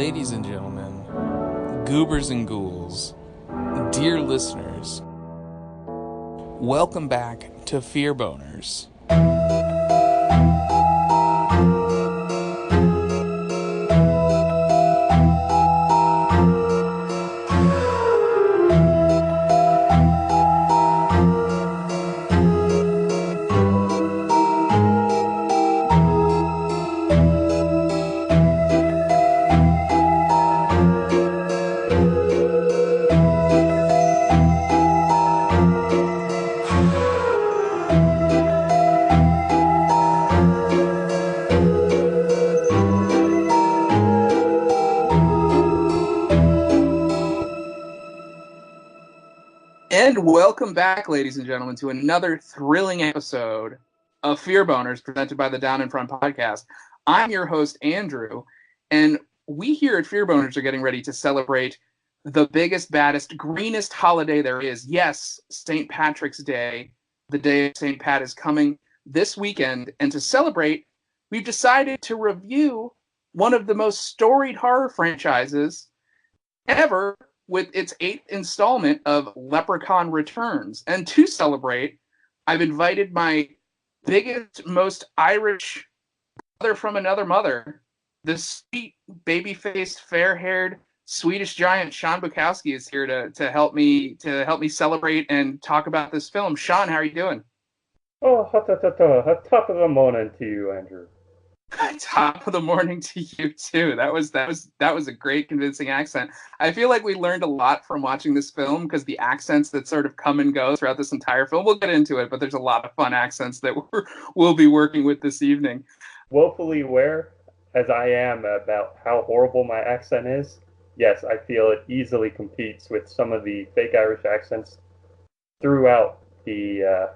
Ladies and gentlemen, goobers and ghouls, dear listeners, welcome back to Fear Boners. And welcome back, ladies and gentlemen, to another thrilling episode of Fear Boners presented by the Down in Front podcast. I'm your host, Andrew, and we here at Fear Boners are getting ready to celebrate the biggest, baddest, greenest holiday there is. Yes, St. Patrick's Day, the day of St. Pat, is coming this weekend, and to celebrate, we've decided to review one of the most storied horror franchises ever, with its 8th installment of Leprechaun Returns. And to celebrate, I've invited my biggest, most Irish brother from another mother, the sweet, baby-faced, fair-haired Swedish giant Sean Bukowski is here to help me celebrate and talk about this film. Sean, how are you doing? Oh, top of the morning to you, Andrew. Top of the morning to you too. That was a great, convincing accent. I feel like we learned a lot from watching this film because the accents that sort of come and go throughout this entire film. We'll get into it, but there's a lot of fun accents that we'll be working with this evening. Woefully aware, as I am, about how horrible my accent is, yes, I feel it easily competes with some of the fake Irish accents throughout the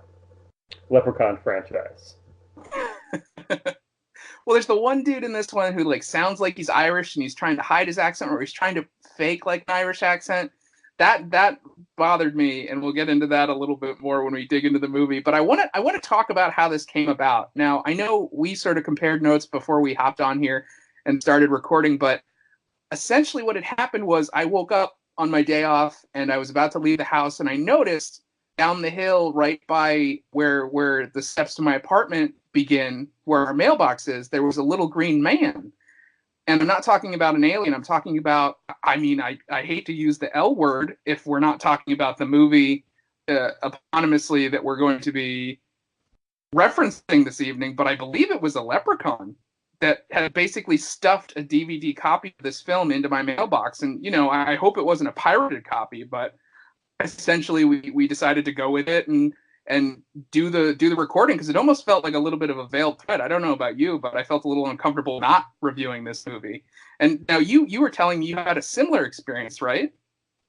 Leprechaun franchise. Well, there's the one dude in this one who like sounds like he's Irish and he's trying to hide his accent, or he's trying to fake like an Irish accent. That bothered me, and we'll get into that a little bit more when we dig into the movie. But I want to talk about how this came about. Now, I know we sort of compared notes before we hopped on here and started recording, but essentially what had happened was I woke up on my day off and I was about to leave the house, and I noticed down the hill right by where the steps to my apartment begin, where our mailbox is, there was a little green man. And I'm not talking about an alien. I'm talking about, I hate to use the L word if we're not talking about the movie eponymously that we're going to be referencing this evening, but I believe it was a leprechaun that had basically stuffed a DVD copy of this film into my mailbox. And, you know, I hope it wasn't a pirated copy, but essentially we decided to go with it and do the recording because it almost felt like a little bit of a veiled threat. I don't know about you, but I felt a little uncomfortable not reviewing this movie. And now you were telling me you had a similar experience, right?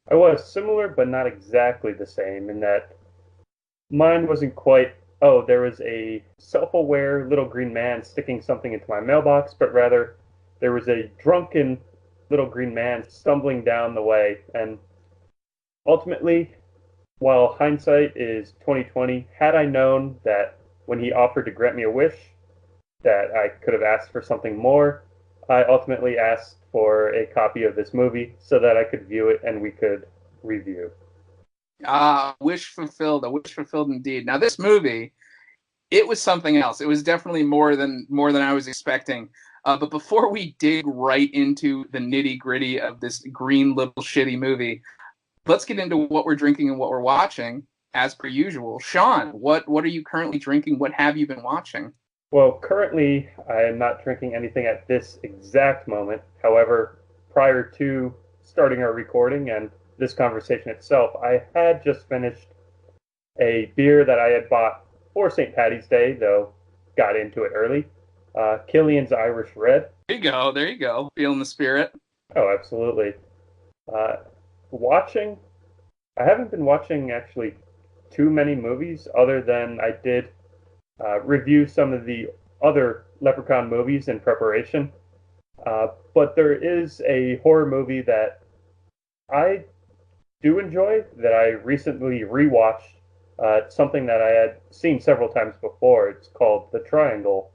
I was similar, but not exactly the same, in that mine wasn't quite, oh, there was a self-aware little green man sticking something into my mailbox, but rather there was a drunken little green man stumbling down the way. And ultimately, while hindsight is 20/20, had I known that when he offered to grant me a wish that I could have asked for something more, I ultimately asked for a copy of this movie so that I could view it and we could review. Wish fulfilled, a wish fulfilled indeed. Now this movie, it was something else. It was definitely more than I was expecting. But before we dig right into the nitty gritty of this green little shitty movie, let's get into what we're drinking and what we're watching, as per usual. Sean, what are you currently drinking? What have you been watching? Well, currently, I am not drinking anything at this exact moment. However, prior to starting our recording and this conversation itself, I had just finished a beer that I had bought for St. Paddy's Day, though got into it early. Killian's Irish Red. There you go. Feeling the spirit. Oh, absolutely. I haven't been watching actually too many movies, other than I did review some of the other Leprechaun movies in preparation. But there is a horror movie that I do enjoy that I recently rewatched. It's something that I had seen several times before. It's called The Triangle.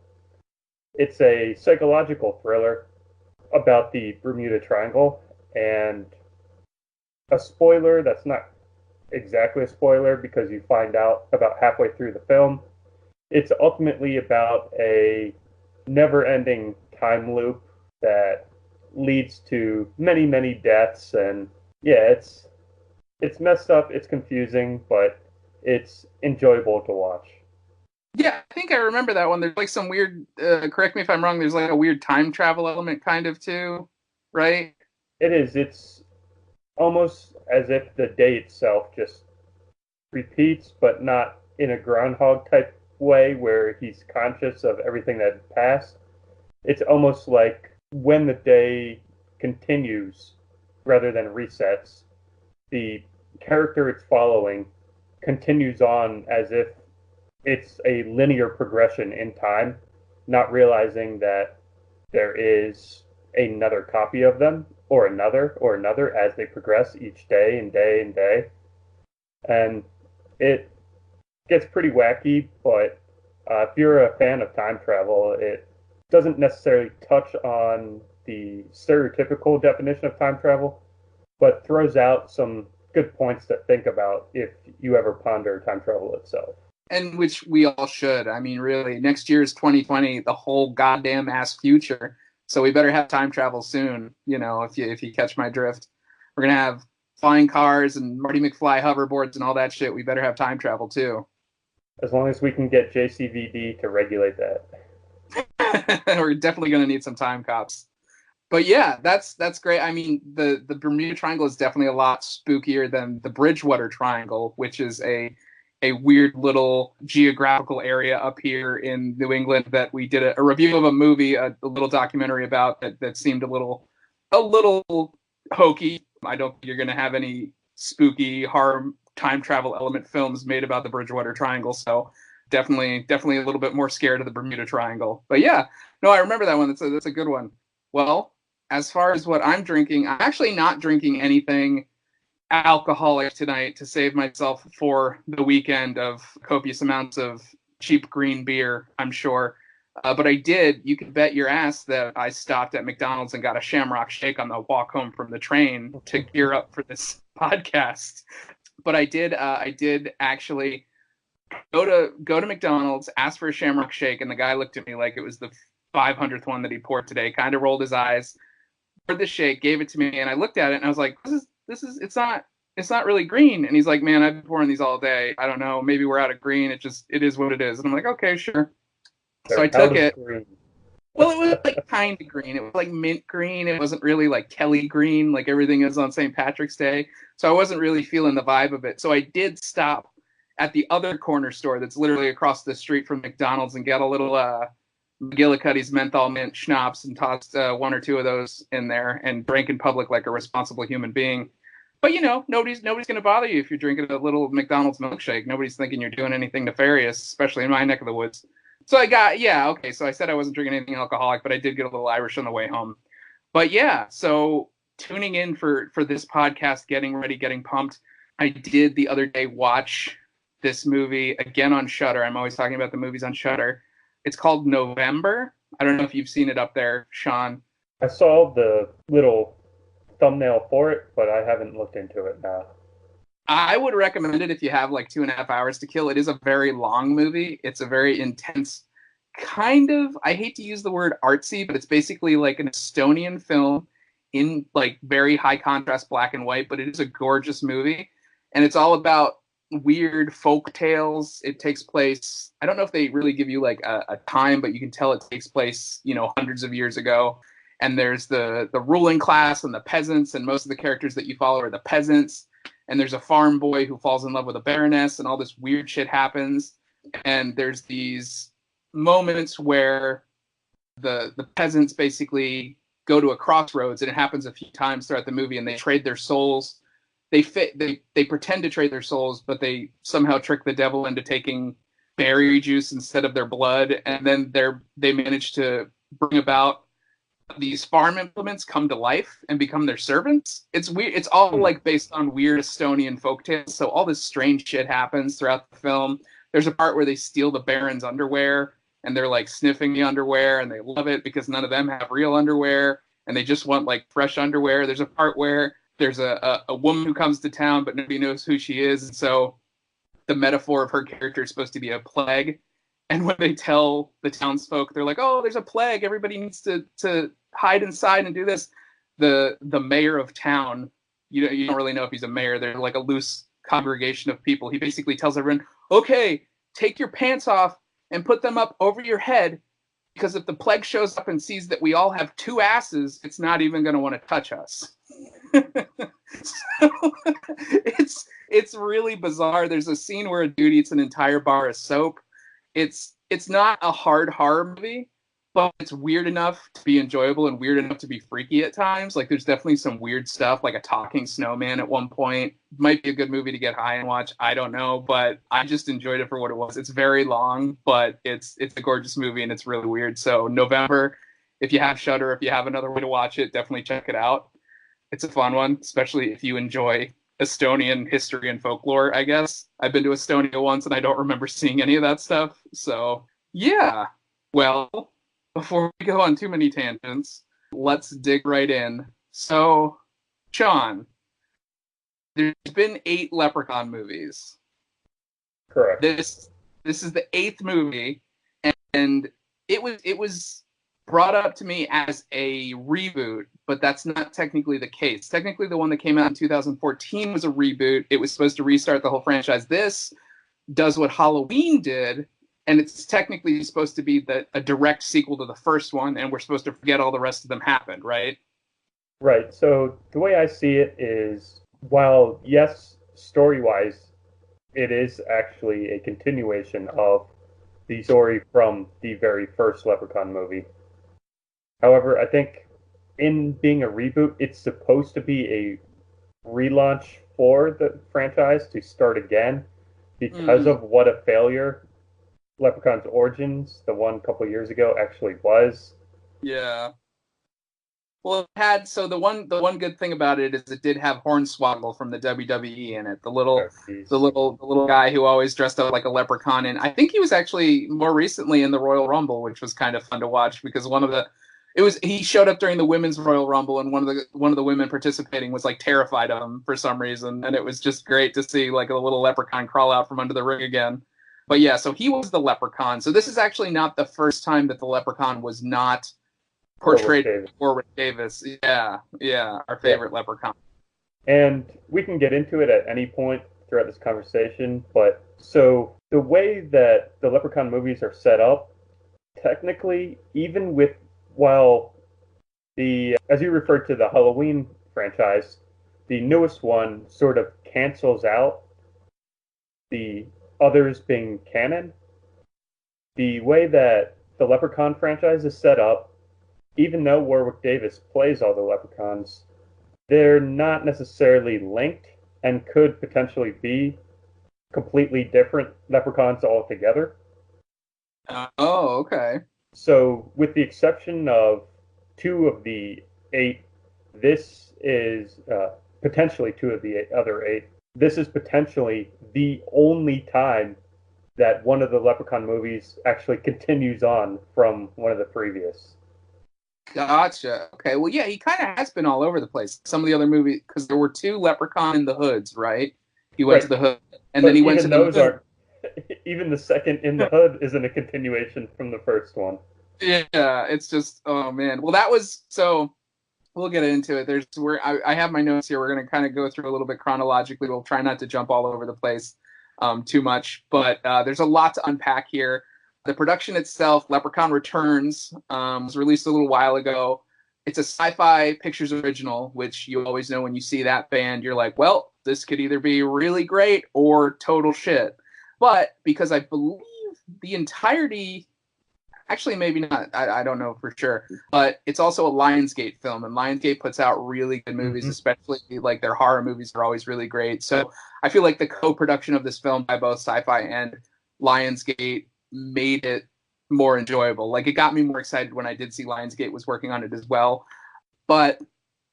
It's a psychological thriller about the Bermuda Triangle, and a spoiler that's not exactly a spoiler because you find out about halfway through the film. It's ultimately about a never ending time loop that leads to many, many deaths. And yeah, it's messed up, it's confusing, but it's enjoyable to watch. Yeah, I think I remember that one. There's like some weird, correct me if I'm wrong, there's like a weird time travel element kind of too, right? It is, it's almost as if the day itself just repeats, but not in a groundhog type way where he's conscious of everything that passed. It's almost like when the day continues rather than resets, the character it's following continues on as if it's a linear progression in time, not realizing that there is another copy of them or another as they progress each day and day and day. And it gets pretty wacky, but if you're a fan of time travel, it doesn't necessarily touch on the stereotypical definition of time travel, but throws out some good points to think about if you ever ponder time travel itself. And which we all should. I mean, really, next year is 2020, the whole goddamn ass future. So we better have time travel soon. You know, if you catch my drift, we're gonna have flying cars and Marty McFly hoverboards and all that shit. We better have time travel too. As long as we can get JCVD to regulate that. We're definitely gonna need some time cops. But yeah, that's great. I mean, the Bermuda Triangle is definitely a lot spookier than the Bridgewater Triangle, which is a weird little geographical area up here in New England that we did a review of a movie, a little documentary about that seemed a little hokey. I don't think you're going to have any spooky horror time travel element films made about the Bridgewater Triangle. So definitely a little bit more scared of the Bermuda Triangle. But yeah, no, I remember that one. That's a good one. Well, as far as what I'm drinking, I'm actually not drinking anything alcoholic tonight to save myself for the weekend of copious amounts of cheap green beer, I'm sure. But I did, you can bet your ass that I stopped at McDonald's and got a Shamrock Shake on the walk home from the train to gear up for this podcast. But I did actually go to McDonald's, ask for a Shamrock Shake, and the guy looked at me like it was the 500th one that he poured today, kind of rolled his eyes, poured the shake, gave it to me, and I looked at it and I was like, this is it's not really green. And he's like, man, I've been pouring these all day. I don't know, maybe we're out of green. It is what it is. And I'm like, okay, sure. So I took it. Green. Well, it was like kind of green. It was like mint green. It wasn't really like Kelly green, like everything is on St. Patrick's Day. So I wasn't really feeling the vibe of it. So I did stop at the other corner store that's literally across the street from McDonald's and get a little McGillicuddy's menthol mint schnapps and tossed one or two of those in there and drank in public like a responsible human being. But you know, nobody's going to bother you if you're drinking a little McDonald's milkshake. Nobody's thinking you're doing anything nefarious, especially in my neck of the woods. So so I said I wasn't drinking anything alcoholic, but I did get a little Irish on the way home. But yeah, so tuning in for this podcast, getting ready, getting pumped. I did the other day watch this movie again on Shudder. I'm always talking about the movies on Shudder. It's called November. I don't know if you've seen it up there, Sean. I saw the little thumbnail for it, but I haven't looked into it now. I would recommend it if you have like 2.5 hours to kill. It is a very long movie. It's a very intense kind of, I hate to use the word artsy, but it's basically like an Estonian film in like very high contrast black and white, but it is a gorgeous movie. And it's all about weird folk tales. It takes place, I don't know if they really give you like a time, but you can tell it takes place, you know, hundreds of years ago. And there's the ruling class and the peasants, and most of the characters that you follow are the peasants. And there's a farm boy who falls in love with a baroness, and all this weird shit happens. And there's these moments where the peasants basically go to a crossroads, and it happens a few times throughout the movie, and they trade their souls. They pretend to trade their souls, but they somehow trick the devil into taking berry juice instead of their blood, and then they manage to bring about these farm implements come to life and become their servants. It's weird. It's all like based on weird Estonian folktales. So all this strange shit happens throughout the film. There's a part where they steal the Baron's underwear and they're like sniffing the underwear and they love it because none of them have real underwear. and they just want like fresh underwear. There's a part where there's a woman who comes to town, but nobody knows who she is. And so the metaphor of her character is supposed to be a plague. And when they tell the townsfolk, they're like, "Oh, there's a plague. Everybody needs to hide inside and do this." The mayor of town, you don't really know if he's a mayor. They're like a loose congregation of people. He basically tells everyone, "Okay, take your pants off and put them up over your head, because if the plague shows up and sees that we all have two asses, it's not even going to want to touch us." So, it's really bizarre. There's a scene where a dude eats an entire bar of soap. It's not a hard horror movie, but it's weird enough to be enjoyable and weird enough to be freaky at times. Like there's definitely some weird stuff, like a talking snowman at one point. Might be a good movie to get high and watch. I don't know, but I just enjoyed it for what it was. It's very long, but it's a gorgeous movie and it's really weird. So November, if you have Shudder, if you have another way to watch it, definitely check it out. It's a fun one, especially if you enjoy Estonian history and folklore, I guess. I've been to Estonia once and I don't remember seeing any of that stuff. So, yeah. Well, before we go on too many tangents, let's dig right in. So, Sean, there's been 8 Leprechaun movies. Correct. This is the 8th movie, and it was brought up to me as a reboot, but that's not technically the case. Technically, the one that came out in 2014 was a reboot. It was supposed to restart the whole franchise. This does what Halloween did, and it's technically supposed to be a direct sequel to the first one, and we're supposed to forget all the rest of them happened, right? Right. So the way I see it is, while yes, story-wise, it is actually a continuation of the story from the very first Leprechaun movie. However, I think in being a reboot, it's supposed to be a relaunch for the franchise to start again because of what a failure Leprechaun's Origins, the one a couple years ago, actually was. Yeah. Well, it had, so the one good thing about it is it did have Hornswoggle from the WWE in it. The little guy who always dressed up like a leprechaun, and I think he was actually more recently in the Royal Rumble, which was kind of fun to watch because he showed up during the women's Royal Rumble, and one of the women participating was like terrified of him for some reason, and it was just great to see like a little leprechaun crawl out from under the ring again. But yeah, so he was the leprechaun. So this is actually not the first time that the leprechaun was not portrayed by Warwick Davis. Yeah, our favorite leprechaun. And we can get into it at any point throughout this conversation, but so the way that the Leprechaun movies are set up, technically, even with, while as you referred to the Halloween franchise, the newest one sort of cancels out the others being canon. The way that the Leprechaun franchise is set up, even though Warwick Davis plays all the Leprechauns, they're not necessarily linked and could potentially be completely different Leprechauns altogether. Oh, okay. So, with the exception of 2 of the 8, this is potentially 2 of the other 8. This is potentially the only time that one of the Leprechaun movies actually continues on from one of the previous. Gotcha. Okay. Well, yeah, he kind of has been all over the place. Some of the other movies, because there were 2 Leprechaun in the Hoods, right? He went to the Hood, and then he went to the Hood. Even the second In the Hood isn't a continuation from the first one. Yeah, it's just, oh man. Well, that was, so we'll get into it. I have my notes here. We're going to kind of go through a little bit chronologically. We'll try not to jump all over the place too much, but there's a lot to unpack here. The production itself, Leprechaun Returns, was released a little while ago. It's a Sci-Fi Pictures original, which you always know when you see that band, you're like, well, this could either be really great or total shit. But because I believe the entirety, actually maybe not, I don't know for sure, but it's also a Lionsgate film, and Lionsgate puts out really good movies, especially like their horror movies are always really great. So I feel like the co-production of this film by both Sci-Fi and Lionsgate made it more enjoyable. Like, it got me more excited when I did see Lionsgate was working on it as well. But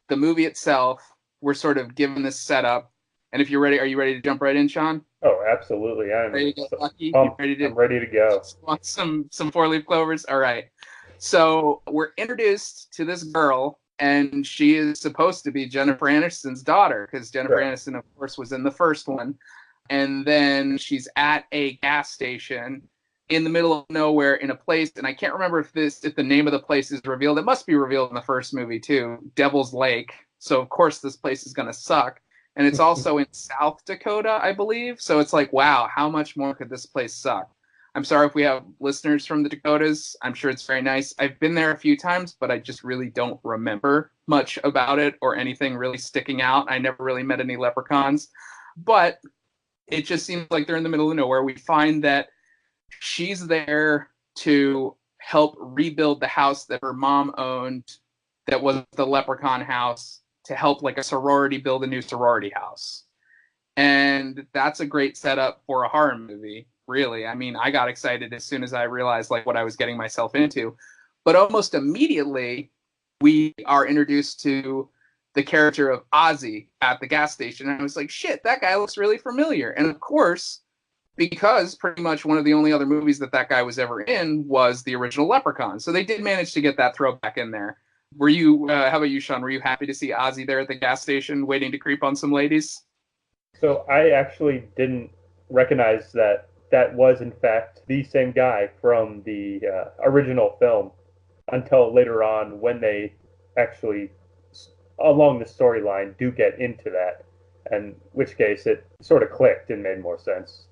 the movie itself, we're sort of given this setup. And if you're ready, are you ready to jump right in, Sean? Oh, absolutely. I'm ready to get lucky. I'm ready to go. Want some 4-leaf clovers? All right. So we're introduced to this girl and she is supposed to be Jennifer Aniston's daughter, because Jennifer Aniston, of course, was in the first one. And then she's at a gas station in the middle of nowhere in a place, and I can't remember if the name of the place is revealed. It must be revealed in the first movie too, Devil's Lake. So of course this place is gonna suck. And it's also in South Dakota, I believe. So it's like, wow, how much more could this place suck? I'm sorry if we have listeners from the Dakotas. I'm sure it's very nice. I've been there a few times, but I just really don't remember much about it or anything really sticking out. I never really met any leprechauns. But it just seems like they're in the middle of nowhere. We find that she's there to help rebuild the house that her mom owned that was the leprechaun house, to help like a sorority build a new sorority house. And that's a great setup for a horror movie, really. I mean, I got excited as soon as I realized like what I was getting myself into. But almost immediately we are introduced to the character of Ozzy at the gas station. And I was like, shit, that guy looks really familiar. And of course, because pretty much one of the only other movies that guy was ever in was the original Leprechaun. So they did manage to get that throwback in there. Were you, how about you, Sean? Were you happy to see Ozzy there at the gas station waiting to creep on some ladies? So I actually didn't recognize that was in fact the same guy from the original film until later on, when they actually, along the storyline, do get into that. In which case it sort of clicked and made more sense.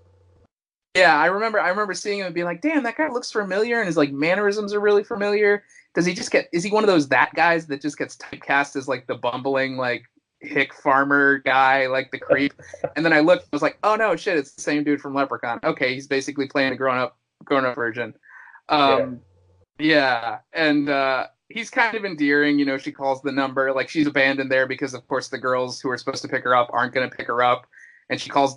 Yeah, I remember seeing him and being like, damn, that guy looks familiar, and his like mannerisms are really familiar. Is he one of those that guys that just gets typecast as like the bumbling, like hick farmer guy, like the creep? And then I looked, I was like, oh no, shit, it's the same dude from Leprechaun. Okay, he's basically playing a grown up version. Yeah, and he's kind of endearing. You know, she calls the number, like she's abandoned there because of course the girls who are supposed to pick her up aren't going to pick her up. And she calls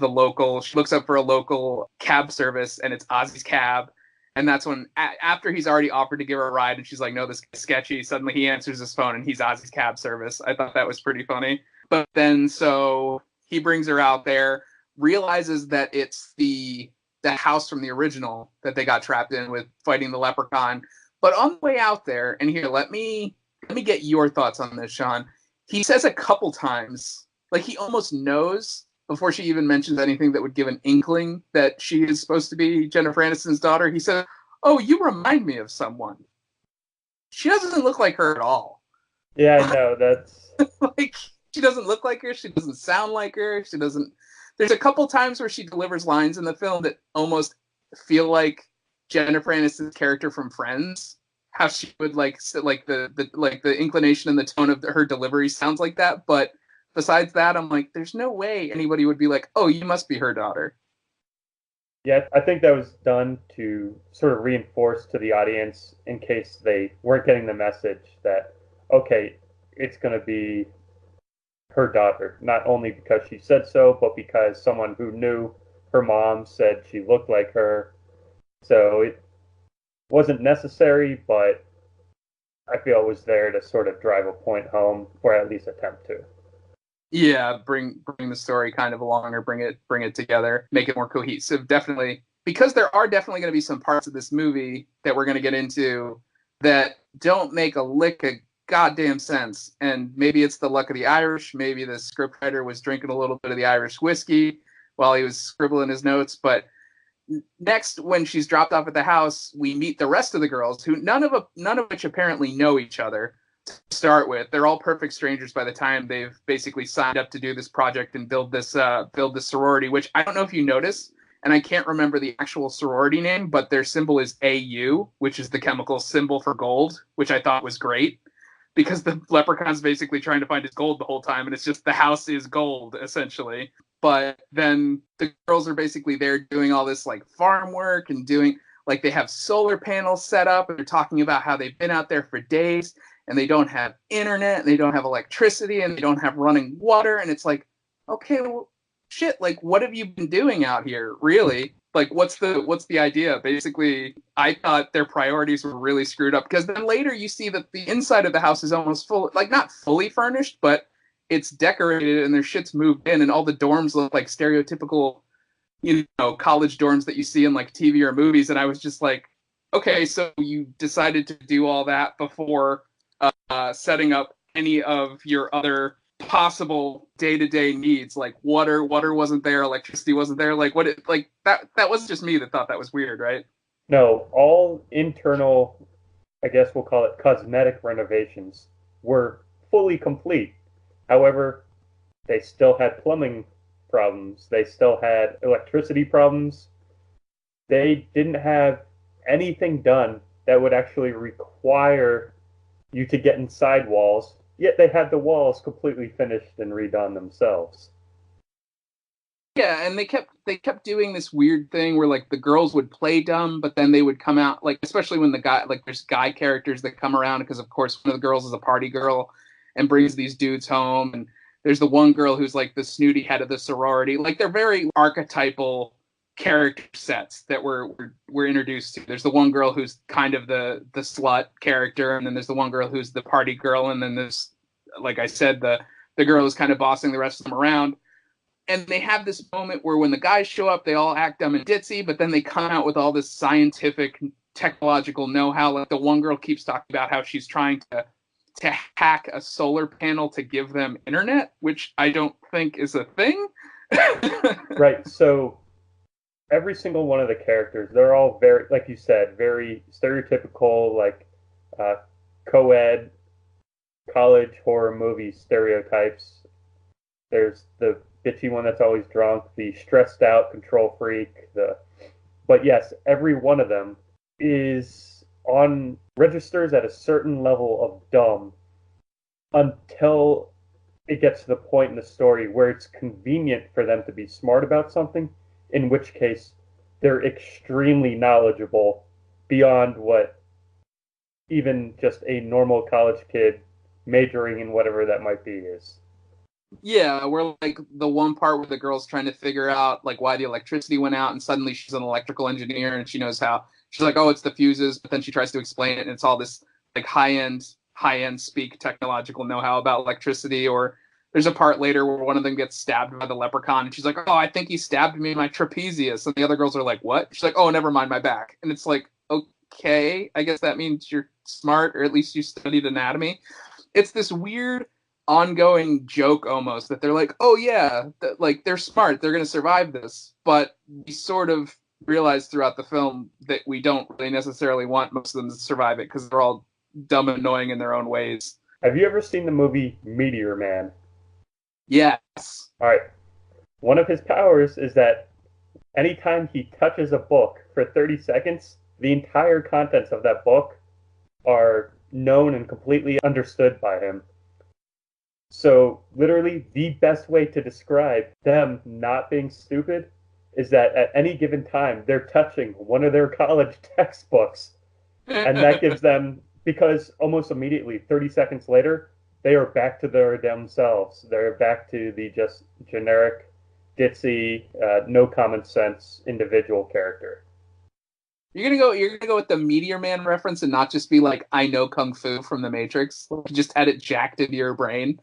she looks up for a local cab service, and it's Ozzy's cab. And that's when, after he's already offered to give her a ride, and she's like, no, this is sketchy, suddenly he answers his phone, and he's Ozzy's cab service. I thought that was pretty funny. But then, so he brings her out there, realizes that it's the house from the original that they got trapped in with fighting the leprechaun. But on the way out there, and here, let me get your thoughts on this, Sean. He says a couple times, like he almost knows before she even mentions anything that would give an inkling that she is supposed to be Jennifer Aniston's daughter. He said, oh, you remind me of someone. She doesn't look like her at all. Yeah, I know. That's like, she doesn't look like her. She doesn't sound like her. She doesn't. There's a couple times where she delivers lines in the film that almost feel like Jennifer Aniston's character from Friends. How she would like the inclination and the tone of her delivery sounds like that. But besides that, I'm like, there's no way anybody would be like, oh, you must be her daughter. Yeah, I think that was done to sort of reinforce to the audience in case they weren't getting the message that, okay, it's going to be her daughter, not only because she said so, but because someone who knew her mom said she looked like her. So it wasn't necessary, but I feel it was there to sort of drive a point home, or at least attempt to. Yeah, bring the story kind of along, or bring it together, make it more cohesive. Definitely, because there are definitely going to be some parts of this movie that we're going to get into that don't make a lick of goddamn sense. And maybe it's the luck of the Irish. Maybe the scriptwriter was drinking a little bit of the Irish whiskey while he was scribbling his notes. But next, when she's dropped off at the house, we meet the rest of the girls, who none of which apparently know each other. Start with, they're all perfect strangers by the time they've basically signed up to do this project and build this sorority, which I don't know if you noticed, and I can't remember the actual sorority name, but their symbol is AU, which is the chemical symbol for gold, which I thought was great, because the leprechaun's basically trying to find his gold the whole time, and it's just the house is gold, essentially. But then the girls are basically there doing all this like farm work and doing, like, they have solar panels set up, and they're talking about how they've been out there for days, and they don't have internet, and they don't have electricity, and they don't have running water. And it's like, okay, well, shit, like, what have you been doing out here, really? Like, what's the idea? Basically, I thought their priorities were really screwed up, because then later you see that the inside of the house is almost full, like, not fully furnished, but it's decorated, and their shit's moved in, and all the dorms look like stereotypical, you know, college dorms that you see in, like, TV or movies. And I was just like, okay, so you decided to do all that before setting up any of your other possible day-to-day needs, like water wasn't there, electricity wasn't there, like that was just me that thought that was weird, right? No, all internal, I guess we'll call it cosmetic renovations, were fully complete. However, they still had plumbing problems. They still had electricity problems. They didn't have anything done that would actually require you to get inside walls, yet they had the walls completely finished and redone themselves. Yeah, and they kept doing this weird thing where like the girls would play dumb, but then they would come out, like, especially when the guy, like, there's guy characters that come around because of course one of the girls is a party girl and brings these dudes home, and there's the one girl who's like the snooty head of the sorority. Like, they're very archetypal character sets that we're introduced to. There's the one girl who's kind of the slut character, and then there's the one girl who's the party girl, and then there's, like I said, the girl who's kind of bossing the rest of them around. And they have this moment where when the guys show up, they all act dumb and ditzy, but then they come out with all this scientific, technological know-how. Like, the one girl keeps talking about how she's trying to hack a solar panel to give them internet, which I don't think is a thing. Right. So every single one of the characters, they're all very, like you said, very stereotypical, like co-ed college horror movie stereotypes. There's the bitchy one that's always drunk, the stressed out control freak, but yes, every one of them is on registers at a certain level of dumb until it gets to the point in the story where it's convenient for them to be smart about something, in which case they're extremely knowledgeable beyond what even just a normal college kid majoring in whatever that might be is. Yeah, we're like the one part where the girl's trying to figure out like why the electricity went out, and suddenly she's an electrical engineer and she knows how. She's like, oh, it's the fuses, but then she tries to explain it, and it's all this like high end speak technological know-how about electricity. Or there's a part later where one of them gets stabbed by the leprechaun, and she's like, oh, I think he stabbed me in my trapezius, and the other girls are like, what? She's like, oh, never mind, my back. And it's like, okay, I guess that means you're smart, or at least you studied anatomy. It's this weird ongoing joke almost that they're like, oh yeah, like they're smart, they're going to survive this, but we sort of realize throughout the film that we don't really necessarily want most of them to survive it because they're all dumb and annoying in their own ways. Have you ever seen the movie Meteor Man? Yes. All right. One of his powers is that anytime he touches a book for 30 seconds, the entire contents of that book are known and completely understood by him. So, literally, the best way to describe them not being stupid is that at any given time, they're touching one of their college textbooks. And that gives them, because almost immediately, 30 seconds later, they are back to their themselves. They're back to the just generic, ditzy, no common sense individual character. You're gonna go with the Meteor Man reference and not just be like, I know Kung Fu from the Matrix. You just had it jacked into your brain.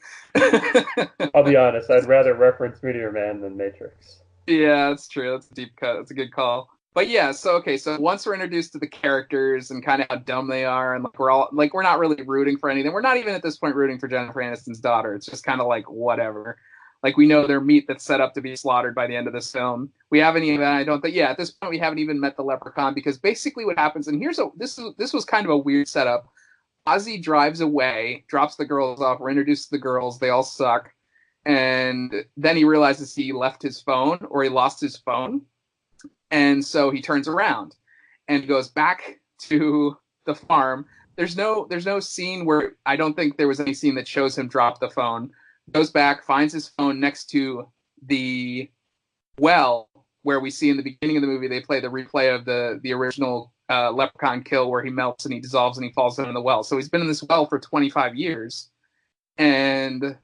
I'll be honest, I'd rather reference Meteor Man than Matrix. Yeah, that's true. That's a deep cut. That's a good call. But yeah, so once we're introduced to the characters and kind of how dumb they are, and like we're not really rooting for anything. We're not even at this point rooting for Jennifer Aniston's daughter. It's just kind of like whatever. Like, we know they're meat that's set up to be slaughtered by the end of this film. We haven't even, I don't think, yeah, at this point we haven't even met the leprechaun, because basically what happens, and this was kind of a weird setup. Ozzy drives away, drops the girls off, we're introduced to the girls, they all suck, and then he realizes he left his phone, or he lost his phone, and so he turns around and goes back to the farm. There's no scene where, I don't think there was any scene that shows him drop the phone. Goes back, finds his phone next to the well, where we see in the beginning of the movie, they play the replay of the original leprechaun kill, where he melts and he dissolves and he falls down in the well. So he's been in this well for 25 years. And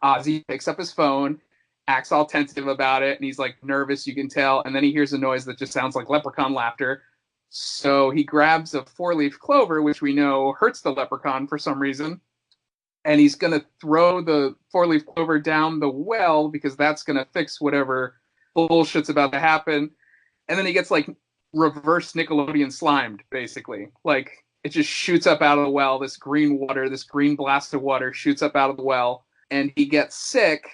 Ozzy picks up his phone, acts all tentative about it, and he's like nervous, you can tell. And then he hears a noise that just sounds like leprechaun laughter. So he grabs a 4-leaf clover, which we know hurts the leprechaun for some reason. And he's going to throw the 4-leaf clover down the well because that's going to fix whatever bullshit's about to happen. And then he gets like reverse Nickelodeon slimed, basically. Like, it just shoots up out of the well. This green water, this green blast of water shoots up out of the well, and he gets sick,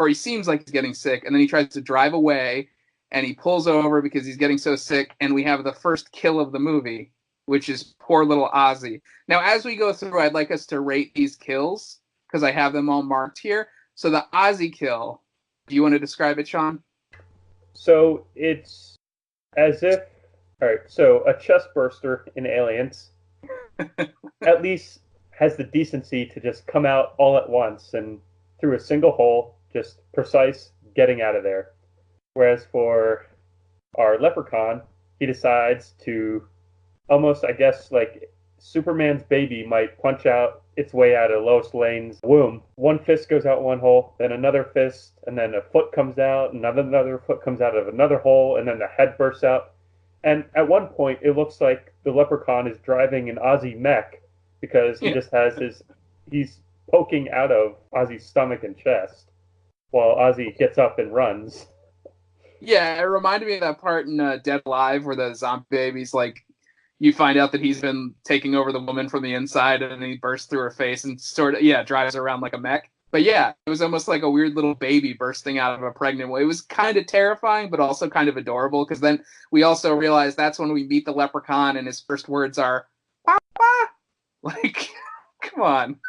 or he seems like he's getting sick, and then he tries to drive away, and he pulls over because he's getting so sick, and we have the first kill of the movie, which is poor little Ozzy. Now, as we go through, I'd like us to rate these kills, because I have them all marked here. So the Ozzy kill, do you want to describe it, Sean? So it's as if, all right, so a chest burster in Aliens at least has the decency to just come out all at once and through a single hole, just precise getting out of there. Whereas for our Leprechaun, he decides to almost, I guess, like Superman's baby might punch out its way out of Lois Lane's womb. One fist goes out one hole, then another fist, and then a foot comes out, another foot comes out of another hole, and then the head bursts out. And at one point, it looks like the Leprechaun is driving an Ozzy mech because he just has he's poking out of Ozzy's stomach and chest while Ozzy gets up and runs. Yeah, it reminded me of that part in Dead Alive where the zombie baby's like, you find out that he's been taking over the woman from the inside, and then he bursts through her face and sort of, drives her around like a mech. But yeah, it was almost like a weird little baby bursting out of a pregnant woman. It was kind of terrifying, but also kind of adorable, because then we also realize that's when we meet the Leprechaun, and his first words are, Papa! Like, come on.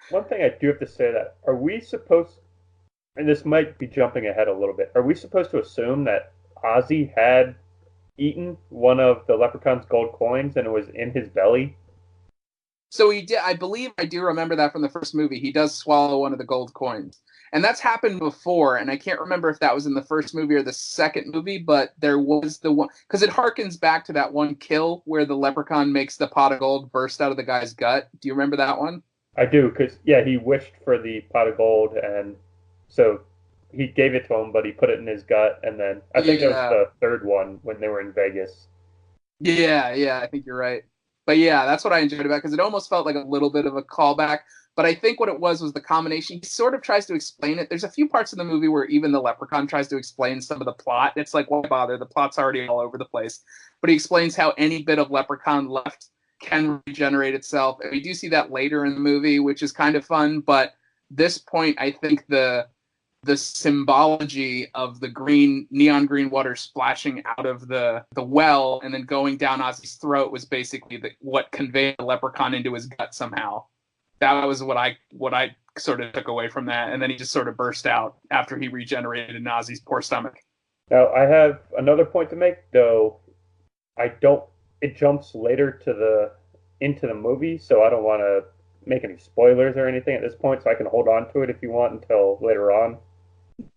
One thing I do have to say that, are we supposed, and this might be jumping ahead a little bit, are we supposed to assume that Ozzy had eaten one of the Leprechaun's gold coins and it was in his belly? So he did. I believe I do remember that from the first movie. He does swallow one of the gold coins, and that's happened before. And I can't remember if that was in the first movie or the second movie, but there was the one, because it harkens back to that one kill where the Leprechaun makes the pot of gold burst out of the guy's gut. Do you remember that one? I do, because he wished for the pot of gold, and so he gave it to him, but he put it in his gut, and then I think it was the third one when they were in Vegas. Yeah, I think you're right. But yeah, that's what I enjoyed about it, because it almost felt like a little bit of a callback. But I think what it was the combination. He sort of tries to explain it. There's a few parts in the movie where even the Leprechaun tries to explain some of the plot. It's like, why bother? The plot's already all over the place. But he explains how any bit of Leprechaun left can regenerate itself. And we do see that later in the movie, which is kind of fun. But this point, I think the symbology of the neon green water splashing out of the well and then going down Ozzy's throat was basically what conveyed the Leprechaun into his gut somehow. That was what I sort of took away from that. And then he just sort of burst out after he regenerated in Ozzy's poor stomach. Now, I have another point to make, though. It jumps later into the movie, so I don't want to make any spoilers or anything at this point, so I can hold on to it if you want until later on.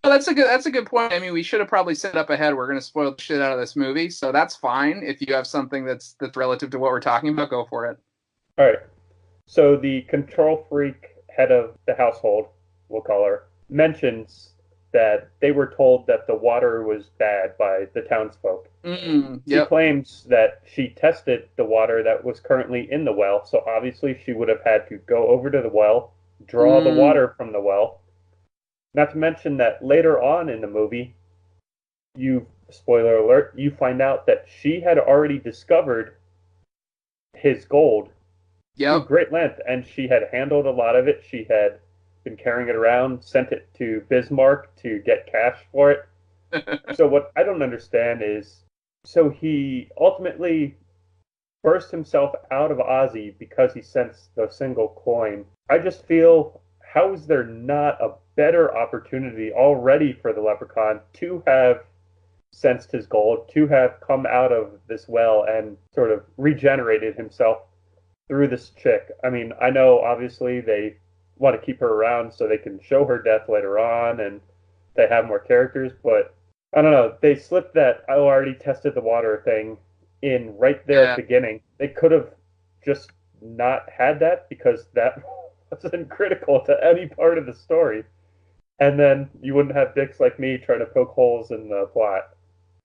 Well, that's a good point. I mean, we should have probably set up ahead. We're going to spoil the shit out of this movie, so that's fine. If you have something that's relative to what we're talking about, go for it. All right. So the control freak head of the household, we'll call her, mentions that they were told that the water was bad by the townsfolk. Yep. She claims that she tested the water that was currently in the well, so obviously she would have had to go over to the well, draw the water from the well. Not to mention that later on in the movie, spoiler alert, you find out that she had already discovered his gold to great length, and she had handled a lot of it. She had been carrying it around, sent it to Bismarck to get cash for it. So what I don't understand is, so he ultimately burst himself out of Ozzy because he sensed the single coin. I just feel, how is there not a better opportunity already for the Leprechaun to have sensed his gold, to have come out of this well and sort of regenerated himself through this chick? I mean, I know obviously they want to keep her around so they can show her death later on and they have more characters, but I don't know, they slipped that I already tested the water thing in right there at the beginning. They could have just not had that, because that wasn't critical to any part of the story. And then you wouldn't have dicks like me trying to poke holes in the plot.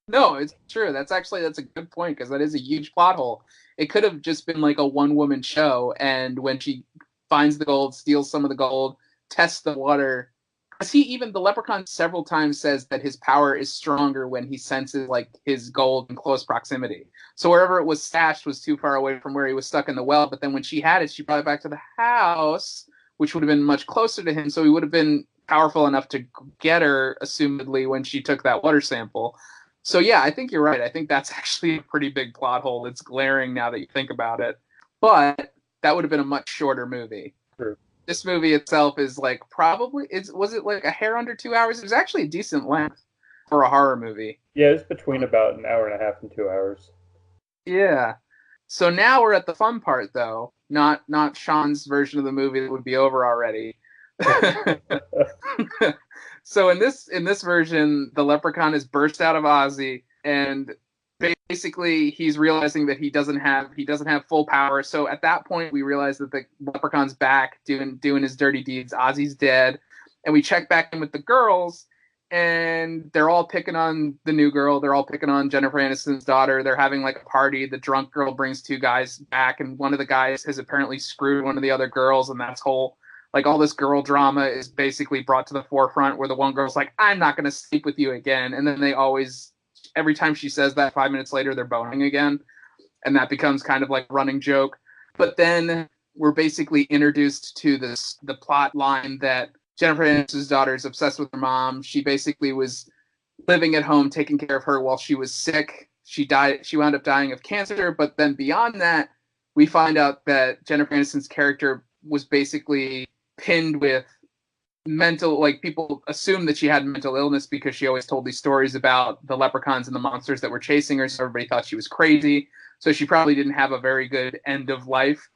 No, it's true. That's a good point, because that is a huge plot hole. It could have just been like a one-woman show, and when she finds the gold, steals some of the gold, tests the water, Because the Leprechaun several times says that his power is stronger when he senses like his gold in close proximity. So wherever it was stashed was too far away from where he was stuck in the well. But then when she had it, she brought it back to the house, which would have been much closer to him. So he would have been powerful enough to get her, assumedly, when she took that water sample. So yeah, I think you're right. I think that's actually a pretty big plot hole. It's glaring now that you think about it. But that would have been a much shorter movie. True. This movie itself is like was it like a hair under 2 hours? It was actually a decent length for a horror movie. Yeah, it's between about an hour and a half and 2 hours. Yeah. So now we're at the fun part, though. Not Sean's version of the movie that would be over already. So in this version, the Leprechaun is burst out of Ozzy, and basically he's realizing that he doesn't have full power. So at that point, we realize that the Leprechaun's back doing his dirty deeds. Ozzy's dead, and we check back in with the girls, and they're all picking on the new girl. They're all picking on Jennifer Aniston's daughter. They're having like a party. The drunk girl brings two guys back, and one of the guys has apparently screwed one of the other girls, and that's whole. Like, all this girl drama is basically brought to the forefront, where the one girl's like, I'm not going to sleep with you again. And then every time she says that, 5 minutes later, they're boning again. And that becomes kind of like a running joke. But then we're basically introduced to the plot line that Jennifer Aniston's daughter is obsessed with her mom. She basically was living at home, taking care of her while she was sick. She wound up dying of cancer. But then beyond that, we find out that Jennifer Aniston's character was basically pinned with mental, like, people assumed that she had mental illness because she always told these stories about the leprechauns and the monsters that were chasing her, so everybody thought she was crazy. So she probably didn't have a very good end of life.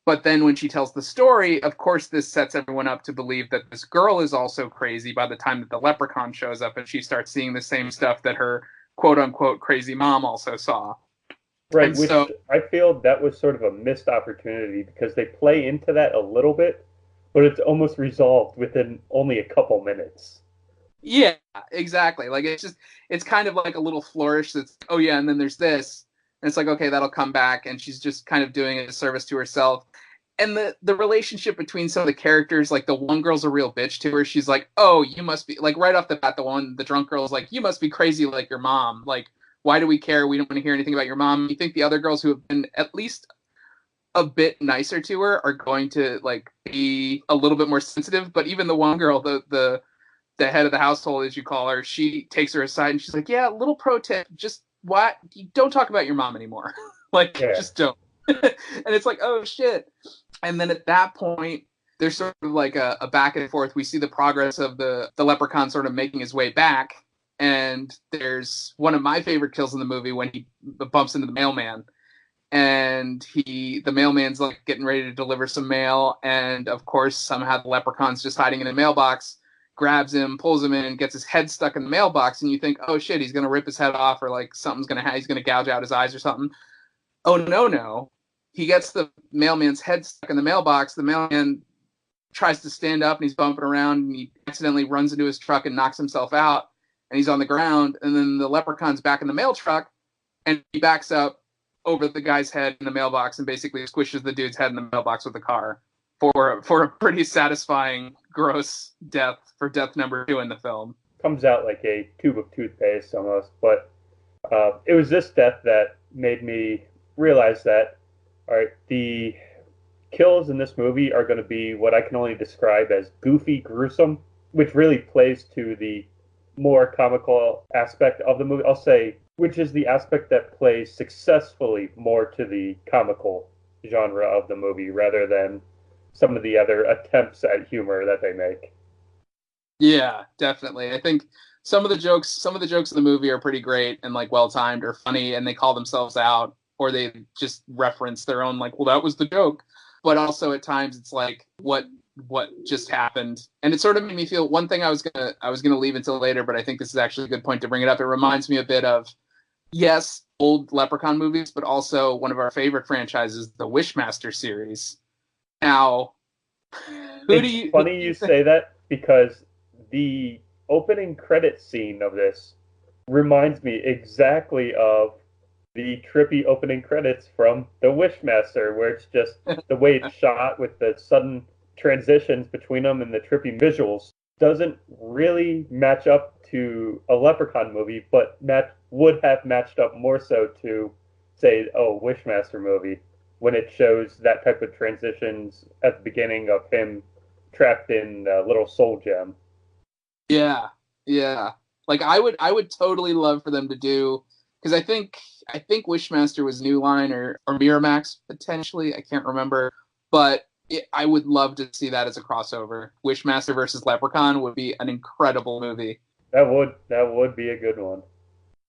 But then when she tells the story, of course, this sets everyone up to believe that this girl is also crazy by the time that the leprechaun shows up, and she starts seeing the same stuff that her quote-unquote crazy mom also saw. Right, which I feel that was sort of a missed opportunity, because they play into that a little bit, but it's almost resolved within only a couple minutes. Yeah, exactly. Like, it's kind of like a little flourish that's, oh yeah, and then there's this. And it's like, okay, that'll come back, and she's just kind of doing a service to herself. And the relationship between some of the characters, like, the one girl's a real bitch to her. She's like, oh, you must be, like, right off the bat, the drunk girl's like, you must be crazy like your mom. Like, why do we care? We don't want to hear anything about your mom. You think the other girls who have been at least a bit nicer to her are going to, like, be a little bit more sensitive. But even the one girl, the head of the household, as you call her, she takes her aside and she's like, yeah, little pro tip, just what? You don't talk about your mom anymore. Like, yeah. Just don't. And it's like, oh shit. And then at that point, there's sort of like a back and forth. We see the progress of the leprechaun sort of making his way back. And there's one of my favorite kills in the movie when he bumps into the mailman. And the mailman's like getting ready to deliver some mail. And of course, somehow the leprechaun's just hiding in a mailbox, grabs him, pulls him in, and gets his head stuck in the mailbox. And you think, oh shit, he's going to rip his head off, or like he's going to gouge out his eyes or something. Oh, no. He gets the mailman's head stuck in the mailbox. The mailman tries to stand up and he's bumping around, and he accidentally runs into his truck and knocks himself out. And he's on the ground, and then the leprechaun's back in the mail truck, and he backs up over the guy's head in the mailbox and basically squishes the dude's head in the mailbox with the car for a pretty satisfying, gross death for death number 2 in the film. Comes out like a tube of toothpaste almost, but it was this death that made me realize that, all right, the kills in this movie are going to be what I can only describe as goofy, gruesome, which really plays to the more comical aspect of the movie. I'll say, which is the aspect that plays successfully more to the comical genre of the movie rather than some of the other attempts at humor that they make. Yeah, definitely. I think some of the jokes in the movie are pretty great and like well timed or funny, and they call themselves out, or they just reference their own, like, well, that was the joke. But also at times it's like, what just happened? And it sort of made me feel, one thing I was gonna leave until later, but I think this is actually a good point to bring it up. It reminds me a bit of, yes, old Leprechaun movies, but also one of our favorite franchises, the Wishmaster series. Now, it's funny you say that, because the opening credit scene of this reminds me exactly of the trippy opening credits from The Wishmaster, where it's just the way it's shot with the sudden transitions between them and the trippy visuals. doesn't really match up to a Leprechaun movie, but would have matched up more so to, say, Wishmaster movie, when it shows that type of transitions at the beginning of him trapped in a little soul gem. Yeah, yeah. Like I would totally love for them to do, because I think Wishmaster was New Line or Miramax potentially. I can't remember, but I would love to see that as a crossover. Wishmaster versus Leprechaun would be an incredible movie. That would be a good one.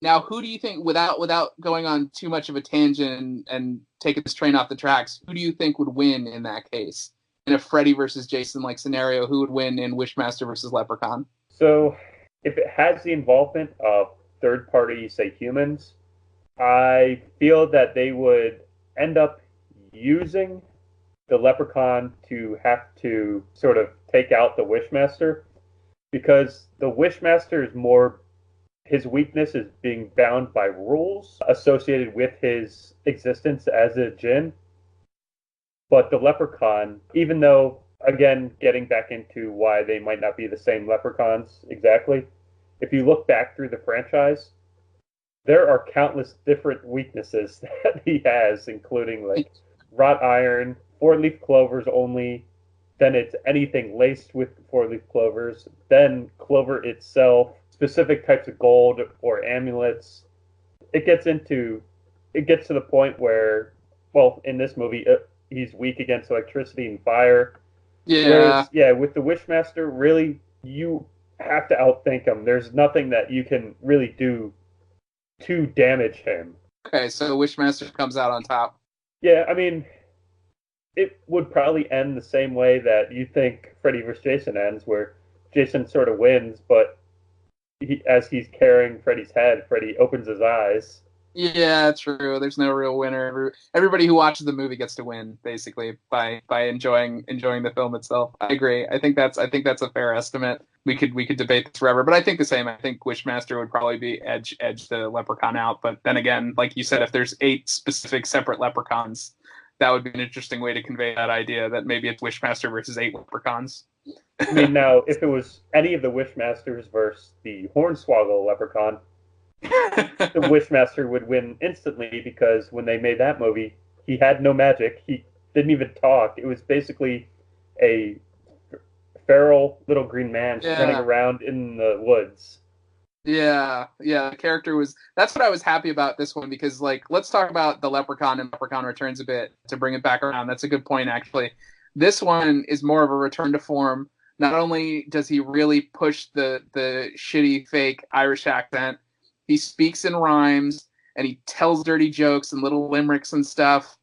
Now, who do you think, without going on too much of a tangent and taking this train off the tracks, who do you think would win in that case? In a Freddy versus Jason like scenario, who would win in Wishmaster versus Leprechaun? So, if it has the involvement of third party, say humans, I feel that they would end up using the Leprechaun to have to sort of take out the Wishmaster, because the Wishmaster is more, his weakness is being bound by rules associated with his existence as a djinn. But the Leprechaun, even though, again, getting back into why they might not be the same Leprechauns exactly, if you look back through the franchise, there are countless different weaknesses that he has, including like wrought iron, four-leaf clovers only, then it's anything laced with four-leaf clovers, then clover itself, specific types of gold or amulets. It gets to the point where, well, in this movie, he's weak against electricity and fire. Yeah. Whereas, yeah, with the Wishmaster, really, you have to outthink him. There's nothing that you can really do to damage him. Okay, so Wishmaster comes out on top. Yeah, I mean, it would probably end the same way that you think Freddy vs. Jason ends, where Jason sort of wins, but as he's carrying Freddy's head, Freddy opens his eyes. Yeah, true. There's no real winner. Everybody who watches the movie gets to win, basically, by enjoying the film itself. I agree. I think that's a fair estimate. We could debate this forever, but I think the same. I think Wishmaster would probably be edge the Leprechaun out. But then again, like you said, if there's 8 specific separate Leprechauns, that would be an interesting way to convey that idea that maybe it's Wishmaster versus 8 Leprechauns. I mean, now if it was any of the Wishmasters versus the Hornswoggle Leprechaun, the Wishmaster would win instantly, because when they made that movie, he had no magic. He didn't even talk. It was basically a feral little green man running around in the woods. Yeah, the character was. That's what I was happy about this one, because, like, let's talk about the Leprechaun and Leprechaun Returns a bit to bring it back around. That's a good point, actually. This one is more of a return to form. Not only does he really push the shitty fake Irish accent, he speaks in rhymes and he tells dirty jokes and little limericks and stuff.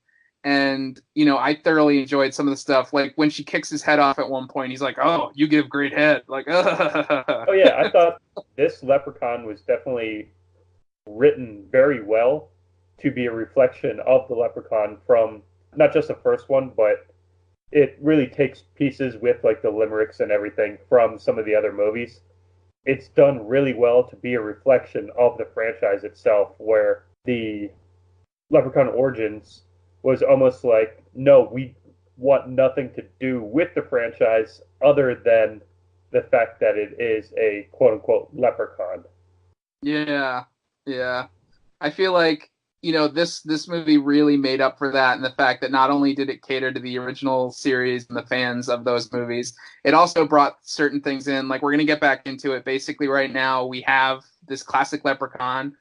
And, I thoroughly enjoyed some of the stuff. Like when she kicks his head off at one point, he's like, "Oh, you give great head." Like, oh yeah, I thought this Leprechaun was definitely written very well to be a reflection of the Leprechaun from not just the first one, but it really takes pieces with like the limericks and everything from some of the other movies. It's done really well to be a reflection of the franchise itself, where the Leprechaun Origins was almost like, no, we want nothing to do with the franchise other than the fact that it is a quote-unquote leprechaun. Yeah. I feel like, this movie really made up for that, and the fact that not only did it cater to the original series and the fans of those movies, it also brought certain things in. Like, we're going to get back into it. Basically, right now, we have this classic Leprechaun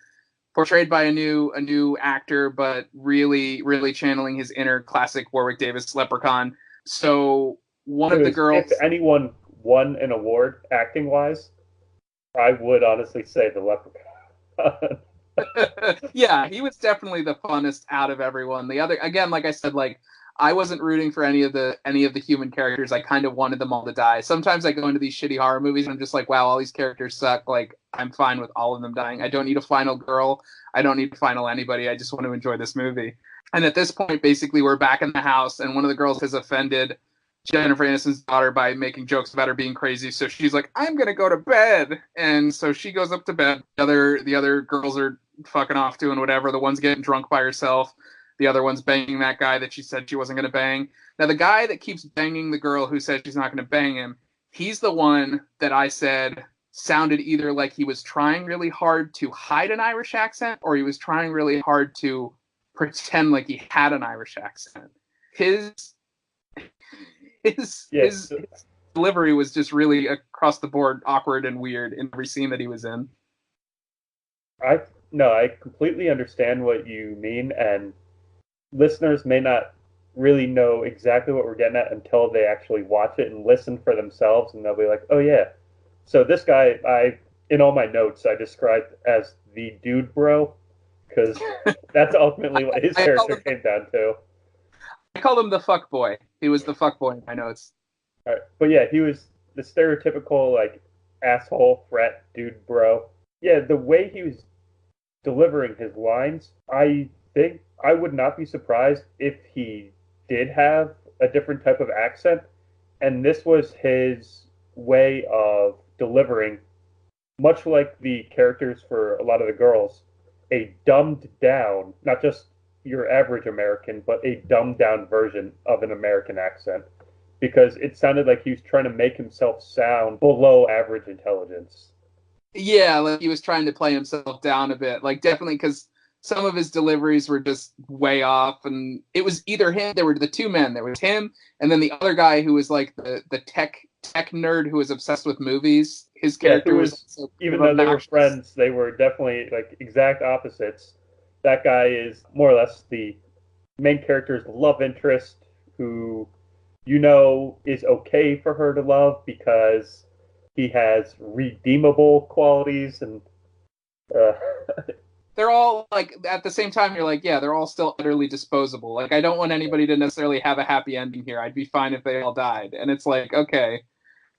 portrayed by a new actor, but really, really channeling his inner classic Warwick Davis Leprechaun. So one of the girls... If anyone won an award acting-wise, I would honestly say the Leprechaun. Yeah, he was definitely the funnest out of everyone. The other, again, like I said, like I wasn't rooting for any of the human characters. I kind of wanted them all to die. Sometimes I go into these shitty horror movies and I'm just like, wow, all these characters suck. Like, I'm fine with all of them dying. I don't need a final girl. I don't need to final anybody. I just want to enjoy this movie. And at this point, basically, we're back in the house, and one of the girls has offended Jennifer Aniston's daughter by making jokes about her being crazy. So she's like, "I'm gonna go to bed," and so she goes up to bed. The other girls are fucking off doing whatever. The one's getting drunk by herself. The other one's banging that guy that she said she wasn't gonna bang. Now the guy that keeps banging the girl who said she's not gonna bang him, he's the one that I said sounded either like he was trying really hard to hide an Irish accent or he was trying really hard to pretend like he had an Irish accent. His his delivery was just really across the board awkward and weird in every scene that he was in. I completely understand what you mean, and listeners may not really know exactly what we're getting at until they actually watch it and listen for themselves, and they'll be like, oh yeah. So this guy, in all my notes, I described as the dude bro, because that's ultimately what his character came down to. I called him the fuck boy. He was the fuck boy in my notes. All right. But yeah, he was the stereotypical, like, asshole, frat, dude bro. Yeah, the way he was delivering his lines, I think I would not be surprised if he did have a different type of accent, and this was his way of delivering, much like the characters for a lot of the girls, a dumbed down, not just your average American, but a dumbed down version of an American accent, because it sounded like he was trying to make himself sound below average intelligence. Yeah, like he was trying to play himself down a bit, like definitely because some of his deliveries were just way off, and it was either him. There were the two men. There was him, and then the other guy who was like the tech nerd who was obsessed with movies. His character was even though they were friends, they were definitely like exact opposites. That guy is more or less the main character's love interest, who is okay for her to love because he has redeemable qualities, and they're all like at the same time. You're like, yeah, they're all still utterly disposable. Like, I don't want anybody to necessarily have a happy ending here. I'd be fine if they all died. And it's like, okay,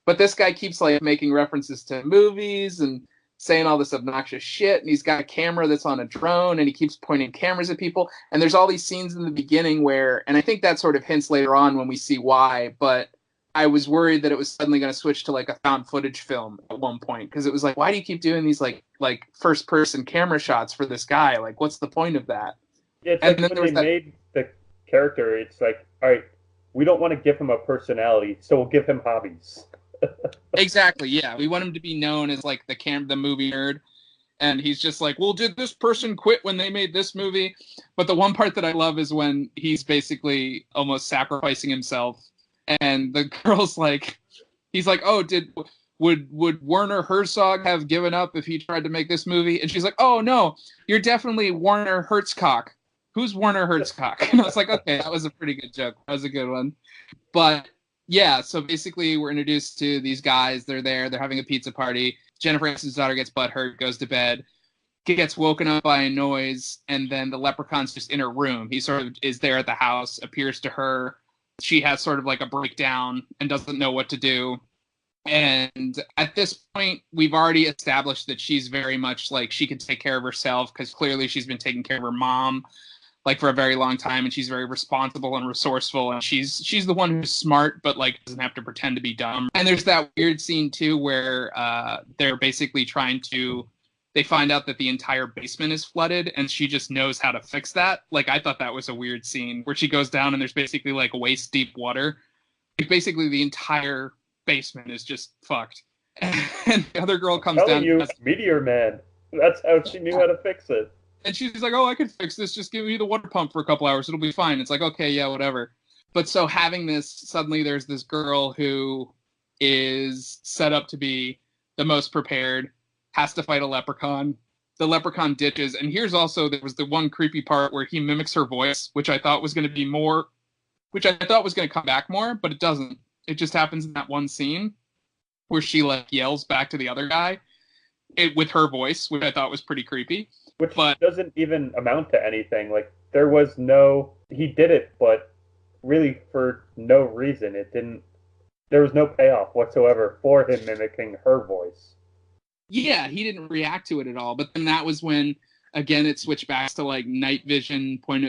but this guy keeps like making references to movies and saying all this obnoxious shit. And he's got a camera that's on a drone, and he keeps pointing cameras at people. And there's all these scenes in the beginning where, and I think that sort of hints later on when we see why, but I was worried that it was suddenly going to switch to like a found footage film at one point, because it was like, why do you keep doing these like first person camera shots for this guy? Like, what's the point of that? Yeah, it's and like when they made the character, it's like, all right, we don't want to give him a personality, so we'll give him hobbies. Exactly, yeah. We want him to be known as like the movie nerd, and he's just like, well, did this person quit when they made this movie? But the one part that I love is when he's basically almost sacrificing himself. And the girl's like, he's like, oh, would Werner Herzog have given up if he tried to make this movie? And she's like, oh, no, you're definitely Werner Herzog. Who's Werner Herzog? And I was like, okay, that was a pretty good joke. That was a good one. But yeah, so basically we're introduced to these guys. They're there. They're having a pizza party. Jennifer Aniston's daughter gets butthurt, goes to bed, gets woken up by a noise, and then the leprechaun's just in her room. He sort of is there at the house, appears to her. She has sort of like a breakdown and doesn't know what to do. And at this point, we've already established that she's very much like she can take care of herself, because clearly she's been taking care of her mom like for a very long time, and she's very responsible and resourceful, and she's the one who's smart but like doesn't have to pretend to be dumb. And there's that weird scene too where they're basically they find out that the entire basement is flooded, and she just knows how to fix that. Like, I thought that was a weird scene where she goes down and there's basically like waist deep water. Like, basically the entire basement is just fucked. And the other girl comes down. Meteor Man. That's how she knew how to fix it. And she's like, oh, I can fix this. Just give me the water pump for a couple hours. It'll be fine. It's like, okay, yeah, whatever. But so having this, suddenly there's this girl who is set up to be the most prepared, has to fight a leprechaun. The leprechaun ditches. And there was the one creepy part where he mimics her voice, which I thought was going to be more, which I thought was going to come back more, but it doesn't. It just happens in that one scene where she like yells back to the other guy with her voice, which I thought was pretty creepy. Which doesn't even amount to anything. Like, he did it, but really for no reason. There was no payoff whatsoever for him mimicking her voice. Yeah, he didn't react to it at all. But then that was when, again, it switched back to like night vision, point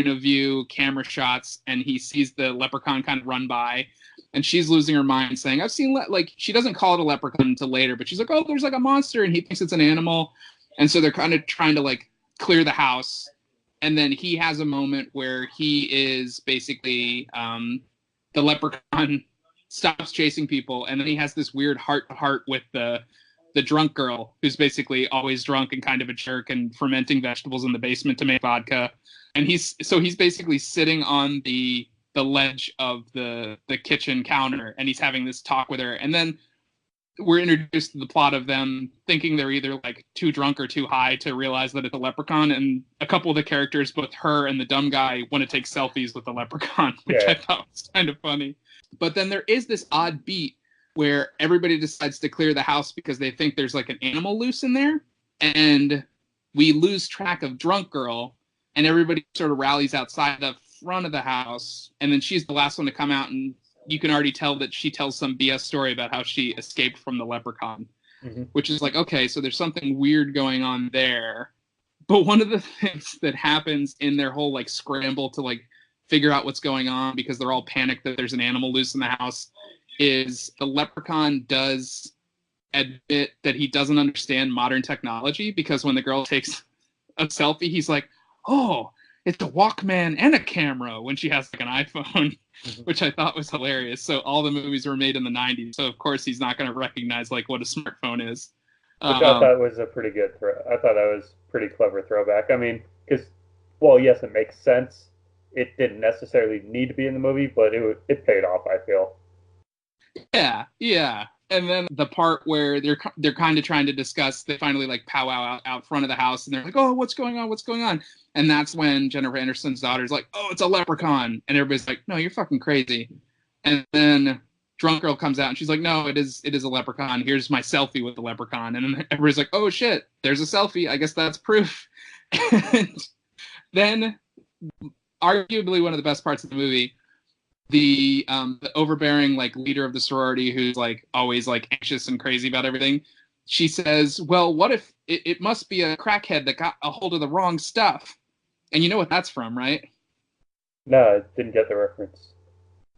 of view, camera shots, and he sees the leprechaun kind of run by, and she's losing her mind, saying, "I've seen like," she doesn't call it a leprechaun until later, but she's like, "Oh, there's like a monster," and he thinks it's an animal, and so they're kind of trying to like clear the house, and then he has a moment where he is basically the leprechaun stops chasing people, and then he has this weird heart-to-heart with the drunk girl, who's basically always drunk and kind of a jerk and fermenting vegetables in the basement to make vodka. And he's basically sitting on the ledge of the kitchen counter, and he's having this talk with her. And then we're introduced to the plot of them thinking they're either like too drunk or too high to realize that it's a leprechaun. And a couple of the characters, both her and the dumb guy, want to take selfies with the leprechaun, which I thought was kind of funny. But then there is this odd beat where everybody decides to clear the house because they think there's like an animal loose in there. And we lose track of drunk girl, and everybody sort of rallies outside the front of the house. And then she's the last one to come out, and you can already tell that she tells some BS story about how she escaped from the leprechaun, which is like, okay, so there's something weird going on there. But one of the things that happens in their whole like scramble to like figure out what's going on, because they're all panicked that there's an animal loose in the house, is the leprechaun does admit that he doesn't understand modern technology, because when the girl takes a selfie, he's like, oh, it's a Walkman and a camera, when she has like an iPhone, which I thought was hilarious. So all the movies were made in the 90s, so of course he's not going to recognize like what a smartphone is. Which I thought was a pretty good I thought that was pretty clever throwback. I mean, because, well, yes, it makes sense. It didn't necessarily need to be in the movie, but it paid off, I feel. Yeah. And then the part where they're kind of trying to discuss, they finally like powwow out front of the house, and they're like, oh, what's going on? And that's when Jennifer Aniston's daughter's like, oh, it's a leprechaun. And everybody's like, no, you're fucking crazy. And then drunk girl comes out and she's like, no, it is a leprechaun. Here's my selfie with the leprechaun. And then everybody's like, oh shit, there's a selfie. I guess that's proof. And then arguably one of the best parts of the movie, the overbearing like leader of the sorority, who's like always like anxious and crazy about everything, she says, well, what if it must be a crackhead that got a hold of the wrong stuff? And you know what that's from, right? No, I didn't get the reference.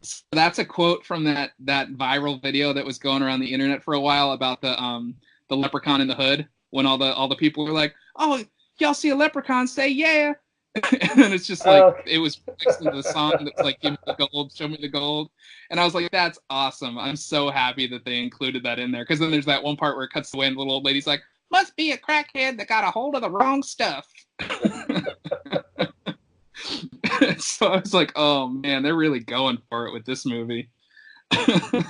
So that's a quote from that viral video that was going around the internet for a while about the leprechaun in the hood, when all the people were like, oh, y'all see a leprechaun, say yeah. And then it's just like, it was next to the song that's like, give me the gold, show me the gold. And I was like, that's awesome. I'm so happy that they included that in there. Because then there's that one part where it cuts away and the little old lady's like, must be a crackhead that got a hold of the wrong stuff. So I was like, oh man, they're really going for it with this movie. No,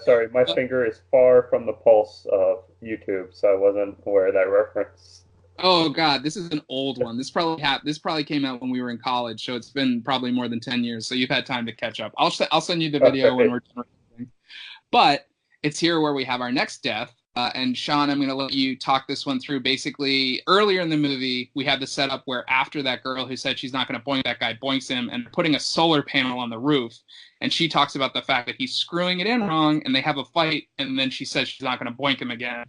sorry, my finger is far from the pulse of YouTube, so I wasn't aware of that reference. Oh god, this is an old one. This probably came out when we were in college, so it's been probably more than 10 years. So you've had time to catch up. I'll send you the video when we're done recording. But it's here where we have our next death. And Sean, I'm going to let you talk this one through. Basically, earlier in the movie, we have the setup where after that girl who said she's not going to boink that guy boinks him, and putting a solar panel on the roof. And she talks about the fact that he's screwing it in wrong, and they have a fight, and then she says she's not going to boink him again.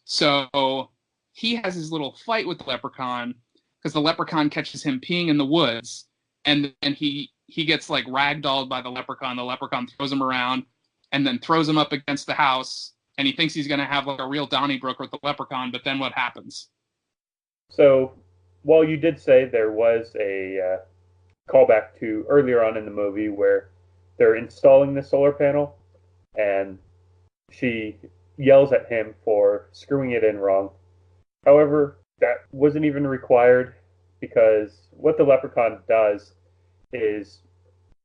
So he has his little fight with the leprechaun, because the leprechaun catches him peeing in the woods, and then he gets like ragdolled by the leprechaun. The leprechaun throws him around, and then throws him up against the house. And he thinks he's going to have like a real Donnybrook with the leprechaun, but then what happens? So, while you did say there was a callback to earlier on in the movie where they're installing the solar panel, and she yells at him for screwing it in wrong. However, that wasn't even required, because what the leprechaun does is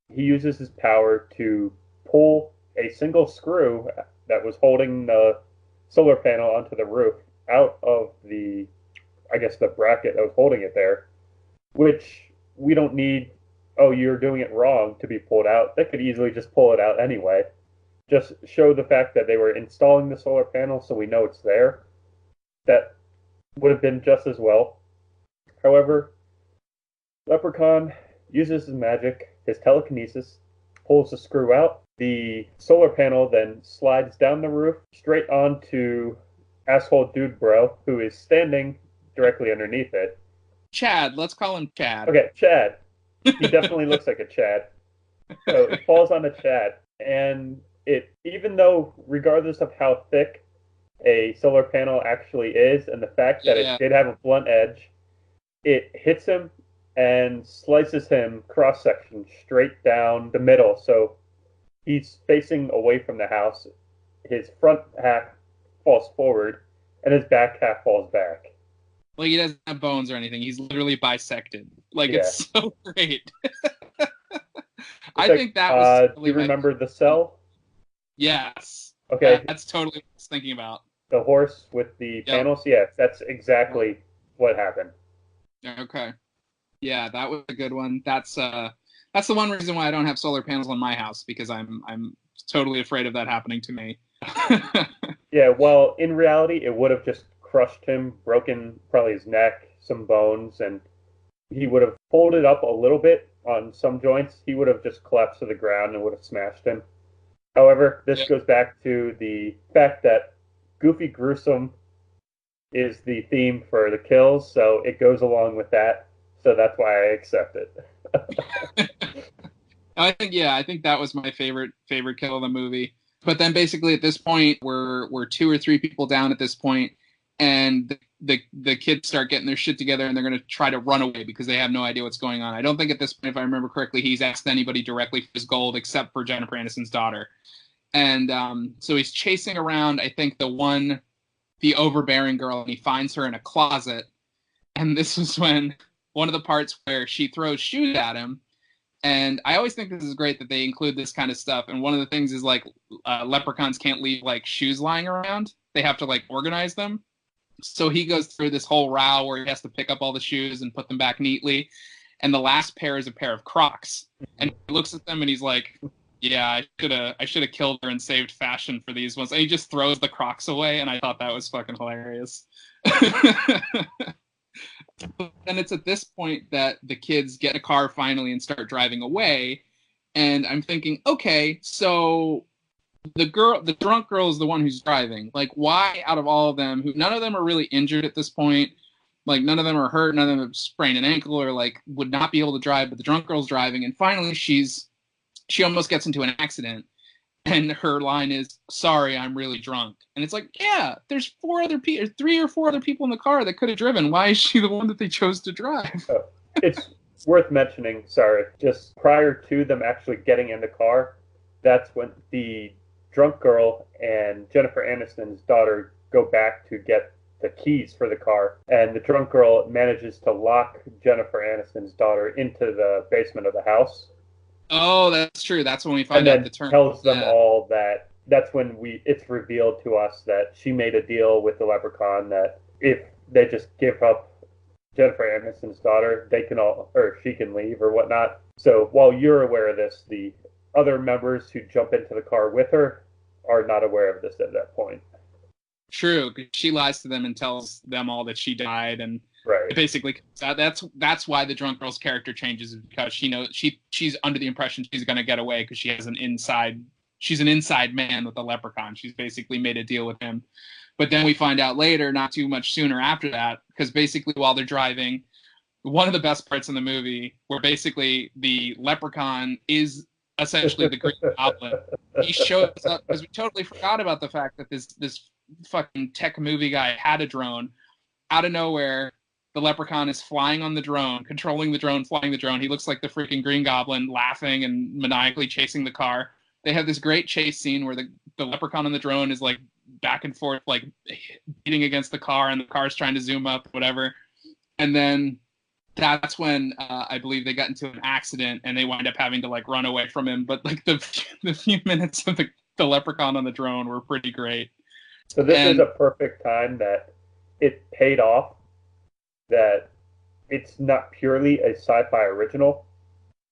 he uses his power to pull a single screw that was holding the solar panel onto the roof out of the bracket that was holding it there, which we don't need, oh, you're doing it wrong to be pulled out. They could easily just pull it out anyway. Just show the fact that they were installing the solar panel so we know it's there. That would have been just as well. However, Leprechaun uses his magic, his telekinesis, pulls the screw out. The solar panel then slides down the roof straight onto asshole dude bro, who is standing directly underneath it. Chad, let's call him Chad. Okay, Chad. He definitely looks like a Chad. So it falls onto Chad, and even though, regardless of how thick a solar panel actually is, and the fact that it did have a blunt edge, it hits him and slices him cross-section straight down the middle. So He's facing away from the house. His front half falls forward, and his back half falls back. Like, he doesn't have bones or anything. He's literally bisected. Like, Yeah. it's so great. It's I like, think that was do you totally remember The Cell? Yes. Okay, That's totally what I was thinking about. the horse with the Yep. panels? Yes, that's exactly what happened. Okay. Yeah, that was a good one. That's the one reason why I don't have solar panels on my house, because I'm totally afraid of that happening to me. Yeah, well, in reality, it would have just crushed him, broken probably his neck, some bones, and he would have folded up a little bit on some joints. He would have just collapsed to the ground and would have smashed him. However, this Yeah. goes back to the fact that Goofy Gruesome is the theme for the kills, so it goes along with that. So that's why I accept it. I think that was my favorite kill of the movie. But then basically at this point, we're two or three people down at this point, and the kids start getting their shit together, and they're going to try to run away because they have no idea what's going on. I don't think at this point, if I remember correctly, he's asked anybody directly for his gold except for Jennifer Aniston's daughter. And so he's chasing around, I think, the overbearing girl, and he finds her in a closet. And this is when one of the parts where she throws shoes at him. And I always think this is great that they include this kind of stuff. And one of the things is, like, leprechauns can't leave, like, shoes lying around. They have to, like, organize them. So he goes through this whole row where he has to pick up all the shoes and put them back neatly. And the last pair is a pair of Crocs. And he looks at them and he's like, yeah, I should have killed her and saved fashion for these ones. And he just throws the Crocs away, and I thought that was fucking hilarious. And it's at this point that the kids get in a car finally and start driving away. And I'm thinking, okay, so the drunk girl is the one who's driving. Like, why out of all of them, who none of them are really injured at this point, like none of them are hurt, none of them have sprained an ankle or like would not be able to drive, but the drunk girl's driving, and finally she almost gets into an accident, and her line is, "Sorry, I'm really drunk." And it's like, yeah, there's three or four other people in the car that could have driven. Why is she the one that they chose to drive? It's worth mentioning, sorry, just prior to them actually getting in the car, that's when the drunk girl and Jennifer Aniston's daughter go back to get the keys for the car, and the drunk girl manages to lock Jennifer Aniston's daughter into the basement of the house. Oh, that's true. That's when we find And out then the term. tells them all that that's when it's revealed to us that she made a deal with the leprechaun that if they just give up Jennifer Aniston's daughter, they can or she can leave or whatnot. So while you're aware of this, the other members who jump into the car with her are not aware of this at that point. True, she lies to them and tells them all that she died, and right. Basically that's why the drunk girl's character changes, because she knows she's under the impression she's going to get away because she's an inside man with the leprechaun. She's basically made a deal with him. But then we find out later, not too much sooner after that, because basically while they're driving, one of the best parts in the movie, where basically the leprechaun is essentially the Green Goblin. He shows up because we totally forgot about the fact that this fucking tech movie guy had a drone. Out of nowhere, the leprechaun is flying on the drone, controlling the drone, flying the drone. He looks like the freaking Green Goblin, laughing and maniacally chasing the car. They have this great chase scene where the leprechaun on the drone is like back and forth, like beating against the car, and the car's trying to zoom up, whatever. And then that's when I believe they got into an accident and they wind up having to like run away from him. But like the few minutes of the leprechaun on the drone were pretty great. So this is a perfect time that it paid off, that it's not purely a sci-fi original.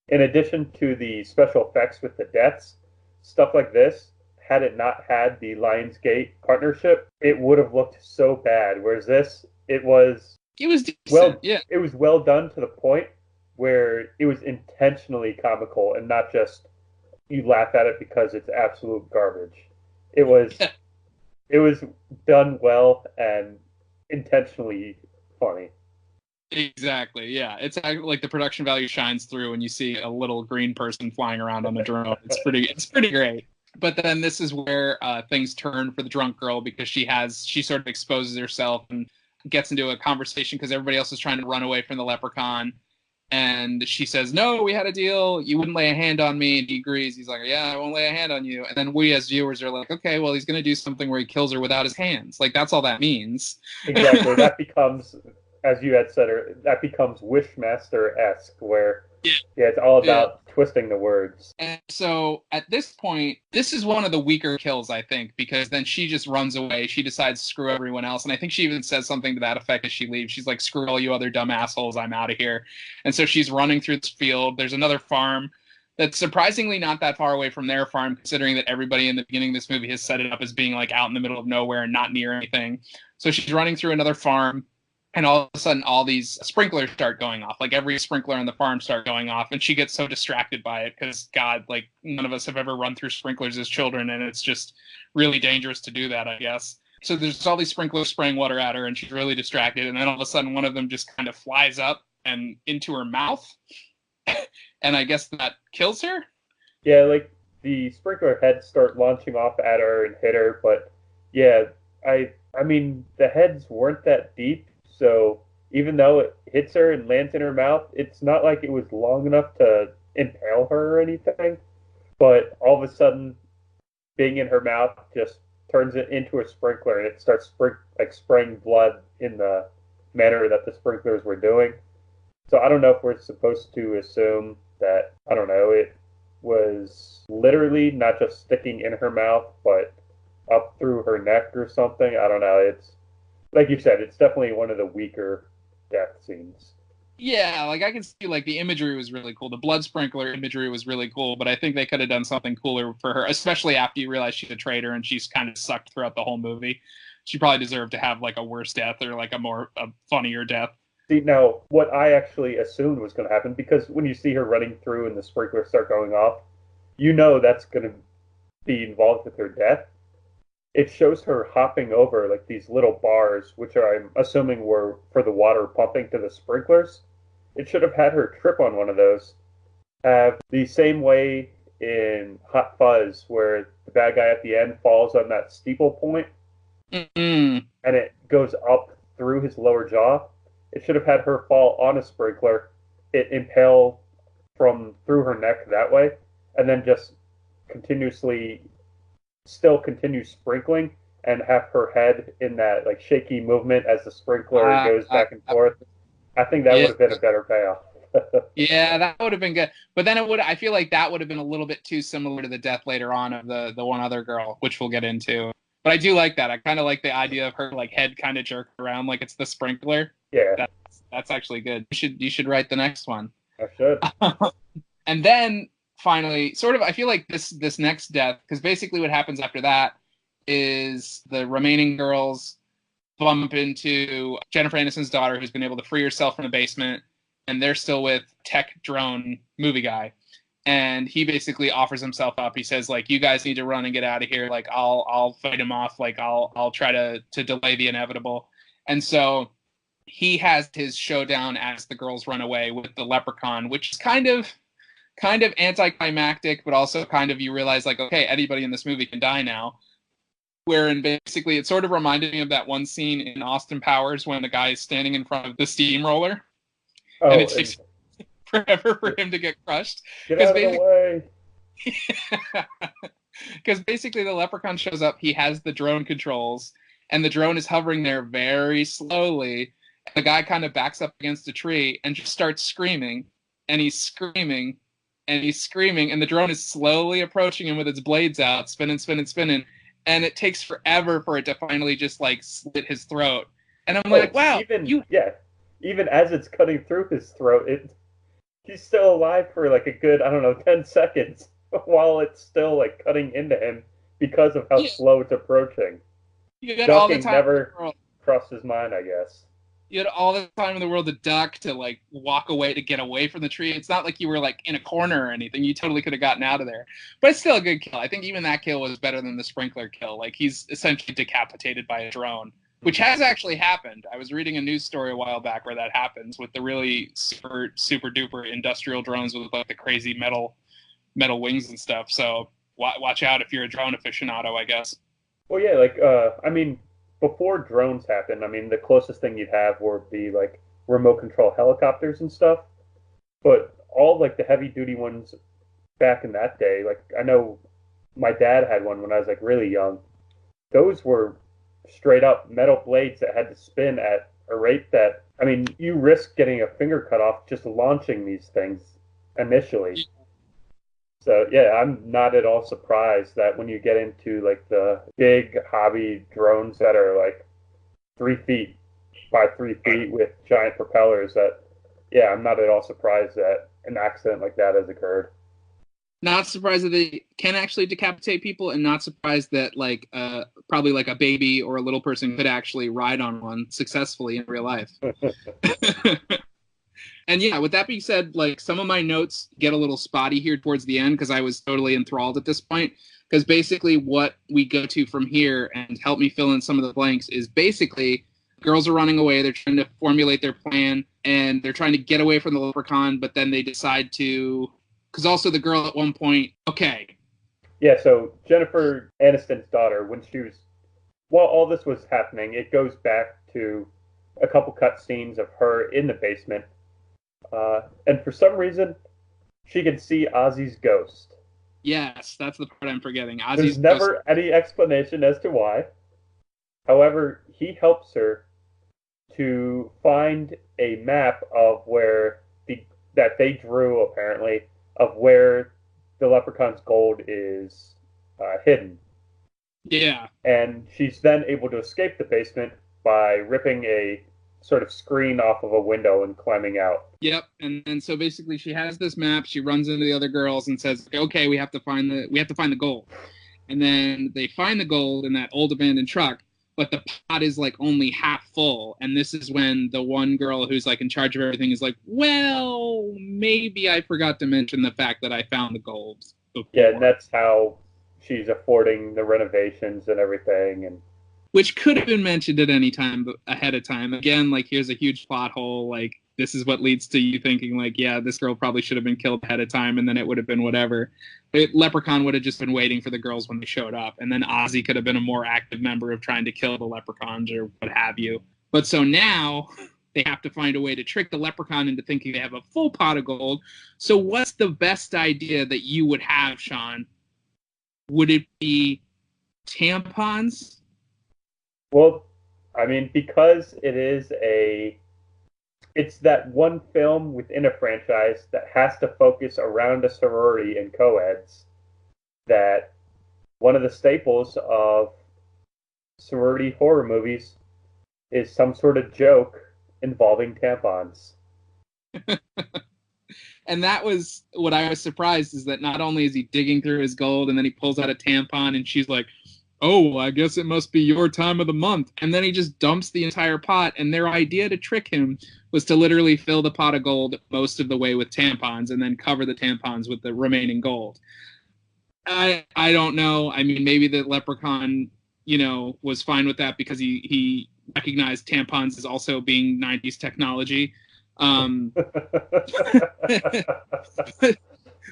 In addition to the special effects with the deaths, stuff like this, had it not had the Lionsgate partnership, it would have looked so bad. Whereas this, it was decent, yeah. It was well done to the point where it was intentionally comical and not just you laugh at it because it's absolute garbage. It was it was done well and intentionally funny. Exactly, yeah. It's like the production value shines through when you see a little green person flying around on a drone. It's pretty great. But then this is where things turn for the drunk girl, because she sort of exposes herself and gets into a conversation because everybody else is trying to run away from the leprechaun. And she says, no, we had a deal. You wouldn't lay a hand on me. And he agrees. He's like, yeah, I won't lay a hand on you. And then we as viewers are like, okay, well, he's going to do something where he kills her without his hands. Like, that's all that means. Exactly. That becomes, as you had said, that becomes Wishmaster-esque, where yeah, it's all about twisting the words. And so at this point, this is one of the weaker kills, I think, because then she just runs away. She decides to screw everyone else. And I think she even says something to that effect as she leaves. She's like, screw all you other dumb assholes. I'm out of here. And so she's running through this field. There's another farm that's surprisingly not that far away from their farm, considering that everybody in the beginning of this movie has set it up as being like out in the middle of nowhere and not near anything. So she's running through another farm. And all of a sudden, all these sprinklers start going off. Like, every sprinkler on the farm start going off. And she gets so distracted by it because, God, like, none of us have ever run through sprinklers as children. And it's just really dangerous to do that, I guess. So there's all these sprinklers spraying water at her, and she's really distracted. And then all of a sudden, one of them just kind of flies up and into her mouth. And I guess that kills her? Yeah, like, the sprinkler heads start launching off at her and hit her. But, yeah, I mean, the heads weren't that deep. So even though it hits her and lands in her mouth, it's not like it was long enough to impale her or anything. But all of a sudden, being in her mouth just turns it into a sprinkler, and it starts spraying blood in the manner that the sprinklers were doing. So I don't know if we're supposed to assume that, I don't know, it was literally not just sticking in her mouth, but up through her neck or something. I don't know. It's, like you said, it's definitely one of the weaker death scenes. Yeah, like, I can see, like, the imagery was really cool. The blood sprinkler imagery was really cool, but I think they could have done something cooler for her, especially after you realize she's a traitor and she's kind of sucked throughout the whole movie. She probably deserved to have, like, a worse death or, like, a funnier death. See, now, what I actually assumed was going to happen, because when you see her running through and the sprinklers start going off, you know that's going to be involved with her death. It shows her hopping over like these little bars, which I'm assuming were for the water pumping to the sprinklers. It should have had her trip on one of those. Have the same way in Hot Fuzz, where the bad guy at the end falls on that steeple point, Mm-mm. and it goes up through his lower jaw. It should have had her fall on a sprinkler, it impale from through her neck that way, and then just still continue sprinkling and have her head in that like shaky movement as the sprinkler goes back and forth. I think that would have been a better payoff. Yeah, that would have been good. But then I feel like that would have been a little bit too similar to the death later on of the one other girl, which we'll get into. But I do like that. I kind of like the idea of her like head kind of jerked around like it's the sprinkler. Yeah. That's actually good. You should write the next one. I should. And then finally, sort of, I feel like this next death, because basically what happens after that is the remaining girls bump into Jennifer Aniston's daughter, who's been able to free herself from the basement, and they're still with tech drone movie guy. And he basically offers himself up. He says, like, you guys need to run and get out of here. Like, I'll fight him off. Like, I'll try to delay the inevitable. And so he has his showdown as the girls run away with the leprechaun, which is kind of anticlimactic, but also kind of, you realize, like, okay, anybody in this movie can die now. Wherein basically it sort of reminded me of that one scene in Austin Powers when the guy is standing in front of the steamroller. Oh, and it takes forever for him to get crushed. Get out of the way. Because basically the leprechaun shows up, he has the drone controls, and the drone is hovering there very slowly. And the guy kind of backs up against a tree and just starts screaming, and he's screaming, and he's screaming, and the drone is slowly approaching him with its blades out, spinning, spinning, spinning. And it takes forever for it to finally just like slit his throat. And I'm like, wow, even as it's cutting through his throat, he's still alive for like a good, I don't know, 10 seconds while it's still like cutting into him because of how slow it's approaching. You got all the time never crossed his mind, I guess. You had all the time in the world to duck, to like walk away, to get away from the tree. It's not like you were like in a corner or anything. You totally could have gotten out of there. But it's still a good kill. I think even that kill was better than the sprinkler kill. Like, he's essentially decapitated by a drone, which has actually happened. I was reading a news story a while back where that happens with the really super, super duper industrial drones with like the crazy metal wings and stuff. So watch out if you're a drone aficionado, I guess. Well, yeah, like, I mean, before drones happened, I mean, the closest thing you'd have would be like remote control helicopters and stuff. But all like the heavy duty ones back in that day, like I know my dad had one when I was like really young. Those were straight up metal blades that had to spin at a rate that, I mean, you risk getting a finger cut off just launching these things initially. So yeah, I'm not at all surprised that when you get into like the big hobby drones that are like 3 feet by 3 feet with giant propellers, that yeah, I'm not at all surprised that an accident like that has occurred. Not surprised that they can actually decapitate people, and not surprised that like probably like a baby or a little person could actually ride on one successfully in real life. And yeah, with that being said, like some of my notes get a little spotty here towards the end because I was totally enthralled at this point. Because basically what we go to from here, and help me fill in some of the blanks, is basically girls are running away. They're trying to formulate their plan, and they're trying to get away from the leprechaun, but then they decide to, because also the girl at one point, okay. Yeah, so Jennifer Aniston's daughter, when she was, while all this was happening, it goes back to a couple cut scenes of her in the basement. And for some reason, she can see Ozzy's ghost. Yes, that's the part I'm forgetting. There's never any explanation as to why. However, he helps her to find a map of where that they drew apparently of where the leprechaun's gold is hidden. Yeah. And she's then able to escape the basement by ripping a sort of screen off of a window and climbing out. Yep. And so basically she has this map, she runs into the other girls and says, okay, we have to find the gold. And then they find the gold in that old abandoned truck, but the pot is like only half full. And this is when the one girl who's like in charge of everything is like, well, maybe I forgot to mention the fact that I found the gold before. Yeah, and that's how she's affording the renovations and everything. And which could have been mentioned at any time ahead of time. Again, like, here's a huge plot hole. Like, this is what leads to you thinking, like, yeah, this girl probably should have been killed ahead of time, and then it would have been whatever. Leprechaun would have just been waiting for the girls when they showed up, and then Ozzy could have been a more active member of trying to kill the leprechauns or what have you. But so now they have to find a way to trick the leprechaun into thinking they have a full pot of gold. So what's the best idea that you would have, Sean? Would it be tampons? Well, I mean, because it's that one film within a franchise that has to focus around a sorority and co-eds, that one of the staples of sorority horror movies is some sort of joke involving tampons. And that was what I was surprised, is that not only is he digging through his gold and then he pulls out a tampon and she's like, oh, I guess it must be your time of the month. And then he just dumps the entire pot. And their idea to trick him was to literally fill the pot of gold most of the way with tampons and then cover the tampons with the remaining gold. I don't know. I mean, maybe the leprechaun, was fine with that because he recognized tampons as also being 90s technology.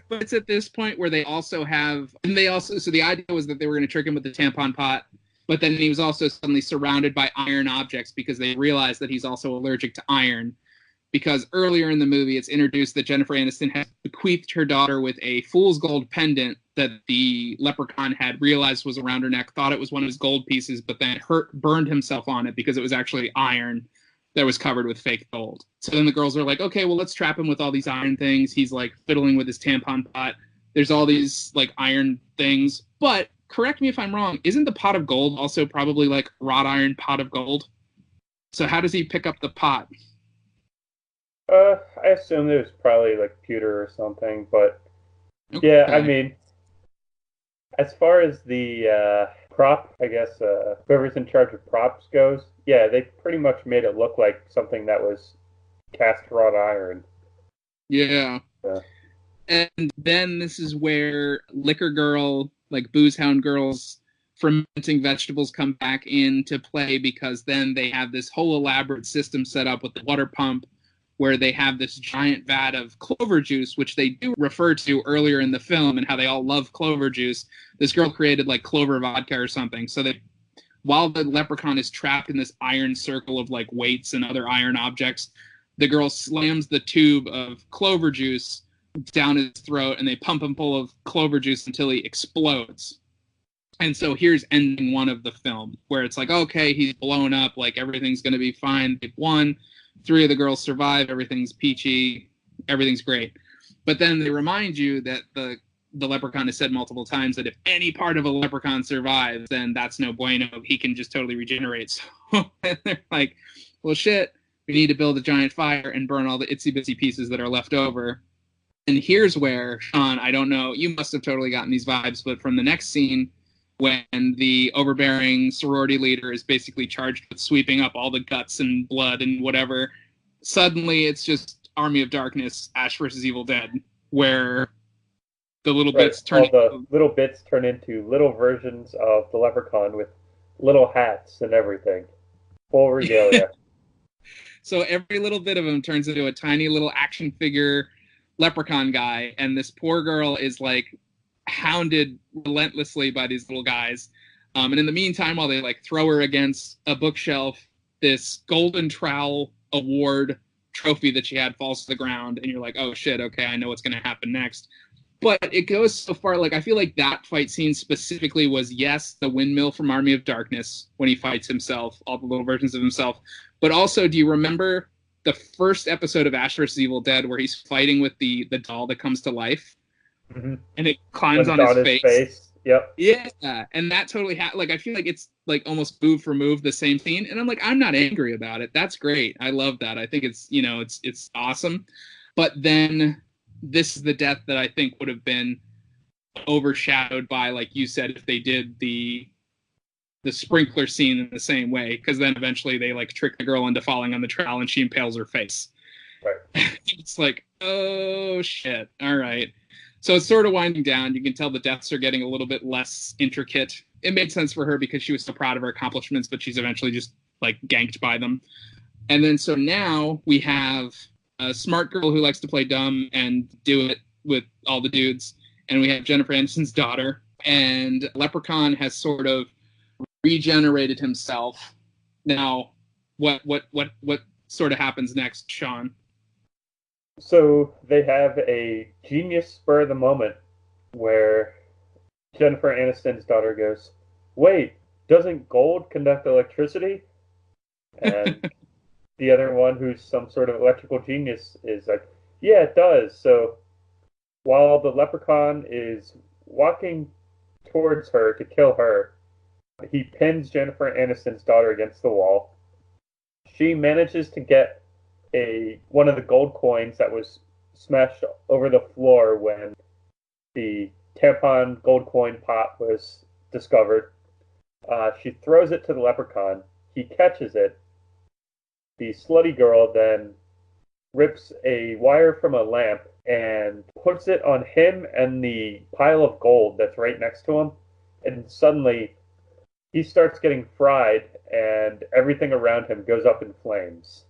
But it's at this point where so the idea was that they were going to trick him with the tampon pot, but then he was also suddenly surrounded by iron objects because they realized that he's also allergic to iron. Because earlier in the movie, it's introduced that Jennifer Aniston has bequeathed her daughter with a fool's gold pendant that the leprechaun had realized was around her neck, thought it was one of his gold pieces, but then burned himself on it because it was actually iron that was covered with fake gold. So then the girls are like, okay, well, let's trap him with all these iron things. He's like fiddling with his tampon pot. There's all these like iron things. But correct me if I'm wrong, isn't the pot of gold also probably like wrought iron pot of gold? So how does he pick up the pot? I assume it was probably like pewter or something, but okay. Yeah, I mean, as far as the prop, I guess, whoever's in charge of props goes, yeah, they pretty much made it look like something that was cast wrought iron. Yeah. And then this is where liquor girl, like booze hound girls, fermenting vegetables come back into play, because then they have this whole elaborate system set up with the water pump where they have this giant vat of clover juice, which they do refer to earlier in the film and how they all love clover juice. This girl created like clover vodka or something. So that while the leprechaun is trapped in this iron circle of like weights and other iron objects, the girl slams the tube of clover juice down his throat, and they pump him full of clover juice until he explodes. And so here's ending one of the film, where it's like, okay, he's blown up, like everything's going to be fine. They've won. 3 of the girls survive. Everything's peachy. Everything's great. But then they remind you that the leprechaun has said multiple times that if any part of a leprechaun survives, then that's no bueno. He can just totally regenerate. So and they're like, well, shit, we need to build a giant fire and burn all the itsy-bitsy pieces that are left over. And here's where, Sean, I don't know, you must have totally gotten these vibes, but from the next scene, when the overbearing sorority leader is basically charged with sweeping up all the guts and blood and whatever, suddenly it's just Army of Darkness, Ash versus Evil Dead, where the little bits turn little bits turn into little versions of the leprechaun with little hats and everything. Full regalia. So every little bit of him turns into a tiny little action figure leprechaun guy, and this poor girl is like hounded relentlessly by these little guys. And in the meantime, while they like throw her against a bookshelf, this golden trowel award trophy that she had falls to the ground, and you're like, oh shit, okay, I know what's going to happen next. But it goes so far, like, I feel like that fight scene specifically was, yes, the windmill from Army of Darkness when he fights himself, all the little versions of himself. But also, do you remember the first episode of Ash vs. Evil Dead where he's fighting with the doll that comes to life? Mm-hmm. And it climbs on his face. Yep. Yeah, and that totally like, I feel like it's like almost move for move the same scene, and I'm like, I'm not angry about it. That's great. I love that. I think it's, you know, it's awesome. But then this is the death that I think would have been overshadowed by, like you said, if they did the sprinkler scene in the same way, because then eventually they like trick the girl into falling on the trowel and she impales her face. Right. It's like, oh shit. All right. So it's sort of winding down. You can tell the deaths are getting a little bit less intricate. It made sense for her because she was so proud of her accomplishments, but she's eventually just like ganked by them. And then so now we have a smart girl who likes to play dumb and do it with all the dudes. And we have Jennifer Aniston's daughter. And Leprechaun has sort of regenerated himself. Now, what sort of happens next, Sean? So they have a genius spur of the moment where Jennifer Aniston's daughter goes, wait, doesn't gold conduct electricity? And the other one, who's some sort of electrical genius, is like, yeah, it does. So while the leprechaun is walking towards her to kill her, he pins Jennifer Aniston's daughter against the wall. She manages to get one of the gold coins that was smashed over the floor when the tampon gold coin pot was discovered. She throws it to the leprechaun. He catches it. The slutty girl then rips a wire from a lamp and puts it on him and the pile of gold that's right next to him. And suddenly he starts getting fried and everything around him goes up in flames.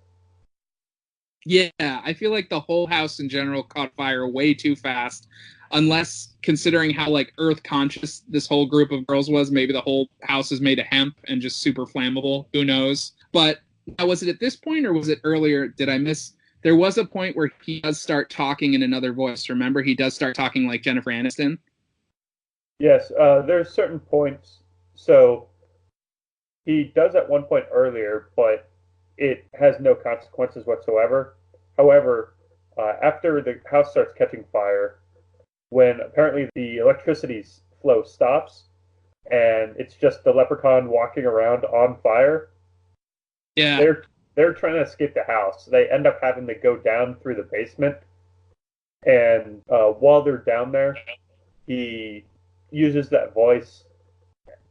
Yeah, I feel like the whole house in general caught fire way too fast. Unless, considering how like earth conscious this whole group of girls was, maybe the whole house is made of hemp and just super flammable. Who knows? But was it at this point or was it earlier? Did I miss? There was a point where he does start talking in another voice. Remember, he does start talking like Jennifer Aniston. Yes, there's certain points. So he does at one point earlier, but it has no consequences whatsoever. However, after the house starts catching fire, when apparently the electricity flow stops, and it's just the leprechaun walking around on fire. Yeah, they're trying to escape the house. They end up having to go down through the basement, and while they're down there, he uses that voice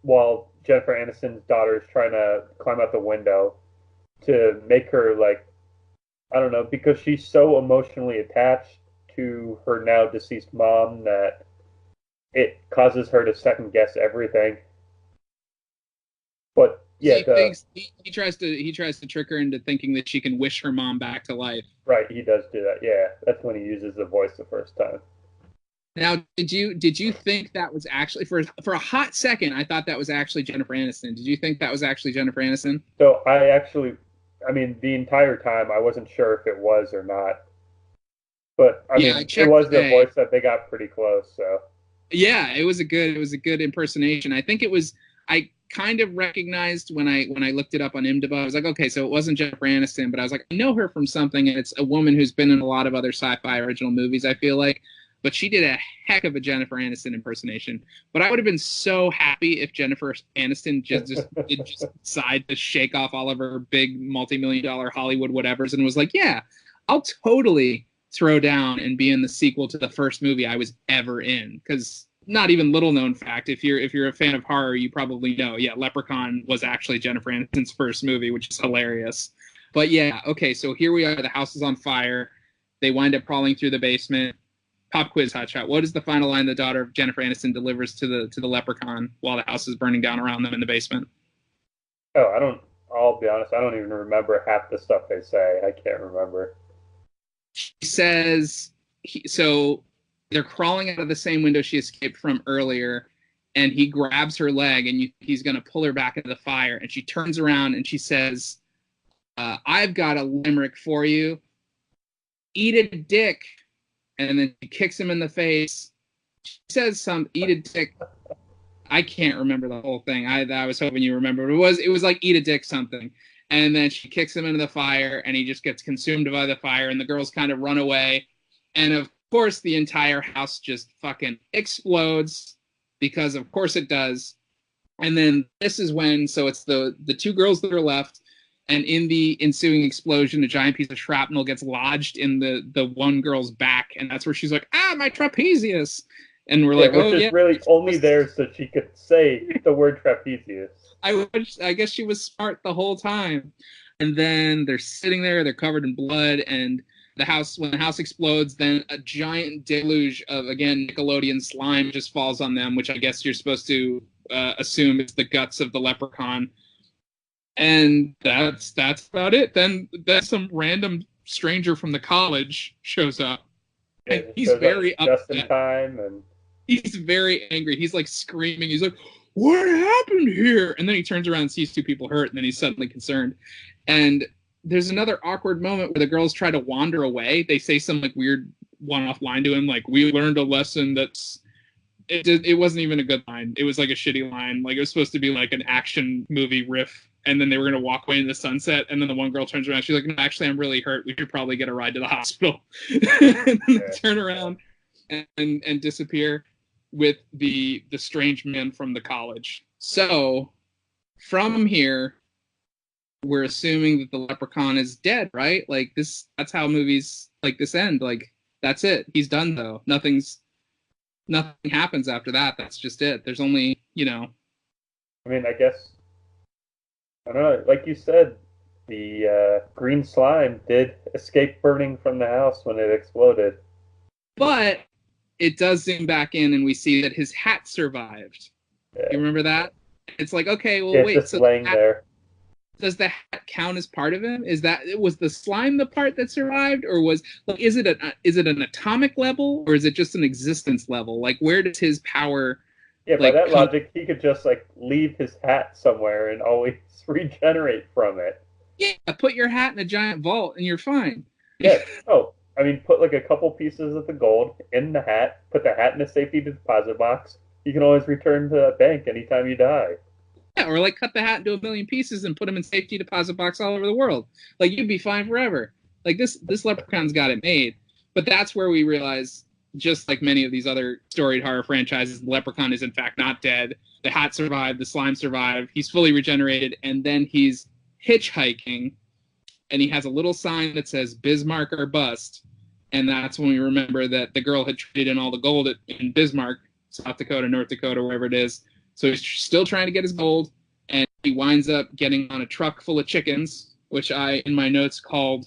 while Jennifer Aniston's daughter is trying to climb out the window to make her, like, I don't know, because she's so emotionally attached to her now deceased mom that it causes her to second guess everything. But yeah, he tries to trick her into thinking that she can wish her mom back to life. Right, he does do that. Yeah, that's when he uses the voice the first time. Now, did you think that was actually, for a hot second, I thought that was actually Jennifer Aniston. Did you think that was actually Jennifer Aniston? So I mean, the entire time I wasn't sure if it was or not. But I Yeah, I mean, it checked was their today. voice that they got pretty close. So Yeah, it was a good impersonation. I think it was I kind of recognized when I looked it up on IMDb. I was like, okay, so it wasn't Jennifer Aniston, but I was like, I know her from something, and it's a woman who's been in a lot of other sci-fi original movies, I feel like. But she did a heck of a Jennifer Aniston impersonation. But I would have been so happy if Jennifer Aniston just decide to shake off all of her big multi-million dollar Hollywood whatevers and was like, yeah, I'll totally throw down and be in the sequel to the first movie I was ever in. Because not even little known fact, if you're a fan of horror, you probably know, yeah, Leprechaun was actually Jennifer Aniston's first movie, which is hilarious. But yeah, okay, so here we are. The house is on fire. They wind up crawling through the basement. Pop quiz, hotshot. What is the final line the daughter of Jennifer Aniston delivers to the leprechaun while the house is burning down around them in the basement? oh, I don't. I'll be honest. I don't even remember half the stuff they say. I can't remember. She says, so they're crawling out of the same window she escaped from earlier, and he grabs her leg, and he's going to pull her back into the fire, and she turns around and she says, I've got a limerick for you. Eat a dick. And then she kicks him in the face. She says eat a dick. I can't remember the whole thing. I was hoping you remember. It was like eat a dick something. And then she kicks him into the fire, and he just gets consumed by the fire, and the girls kind of run away. And of course, the entire house just fucking explodes because of course it does. And then this is when, so it's the two girls that are left, and in the ensuing explosion, a giant piece of shrapnel gets lodged in the one girl's back, and that's where she's like, my trapezius. And we're Yeah, like, which oh is yeah. really only there so she could say the word trapezius. I guess she was smart the whole time. And then they're sitting there, they're covered in blood, and when the house explodes, then a giant deluge of, again, Nickelodeon slime just falls on them, which I guess you're supposed to assume is the guts of the leprechaun. And that's about it. Then some random stranger from the college shows up, Yeah, and it he's shows up very just in upset. time, and He's very angry. He's like screaming. He's like, "What happened here?" And then he turns around and sees two people hurt, and then he's suddenly concerned. And there's another awkward moment where the girls try to wander away. They say some like weird one-off line to him, like, "We learned a lesson that's." It wasn't even a good line. It was like a shitty line. Like, it was supposed to be like an action movie riff, and then they were gonna walk away in the sunset. And then the one girl turns around. She's like, "No, actually, I'm really hurt. We should probably get a ride to the hospital." And then they yeah. turn around and disappear with the strange man from the college. So from here, we're assuming that the leprechaun is dead, right? Like that's how movies like this end. Like that's it. He's done though. Nothing happens after that. That's just it. There's only, I mean, I guess I don't know. Like you said, the green slime did escape burning from the house when it exploded. but it does zoom back in and we see that his hat survived. You Yeah, remember that? It's like, okay, well, it's wait. just So the laying hat there. does the hat count as part of him? Was the slime the part that survived, or is it an atomic level, or is it just an existence level? Like, where does his power Yeah, by like that come? logic, he could just like leave his hat somewhere and always regenerate from it. Yeah, put your hat in a giant vault and you're fine. Yeah. Oh, I mean, put like a couple pieces of the gold in the hat. Put the hat in a safety deposit box. You can always return to that bank anytime you die. Yeah, or like cut the hat into a million pieces and put them in safety deposit box all over the world. Like you'd be fine forever. Like this leprechaun's got it made. But that's where we realize, just like many of these other storied horror franchises, the leprechaun is in fact not dead. The hat survived, the slime survived, he's fully regenerated, and then he's hitchhiking, and he has a little sign that says Bismarck or bust. And that's when we remember that the girl had traded in all the gold in Bismarck, South Dakota, North Dakota, wherever it is. So he's still trying to get his gold, and he winds up getting on a truck full of chickens, which I, in my notes, called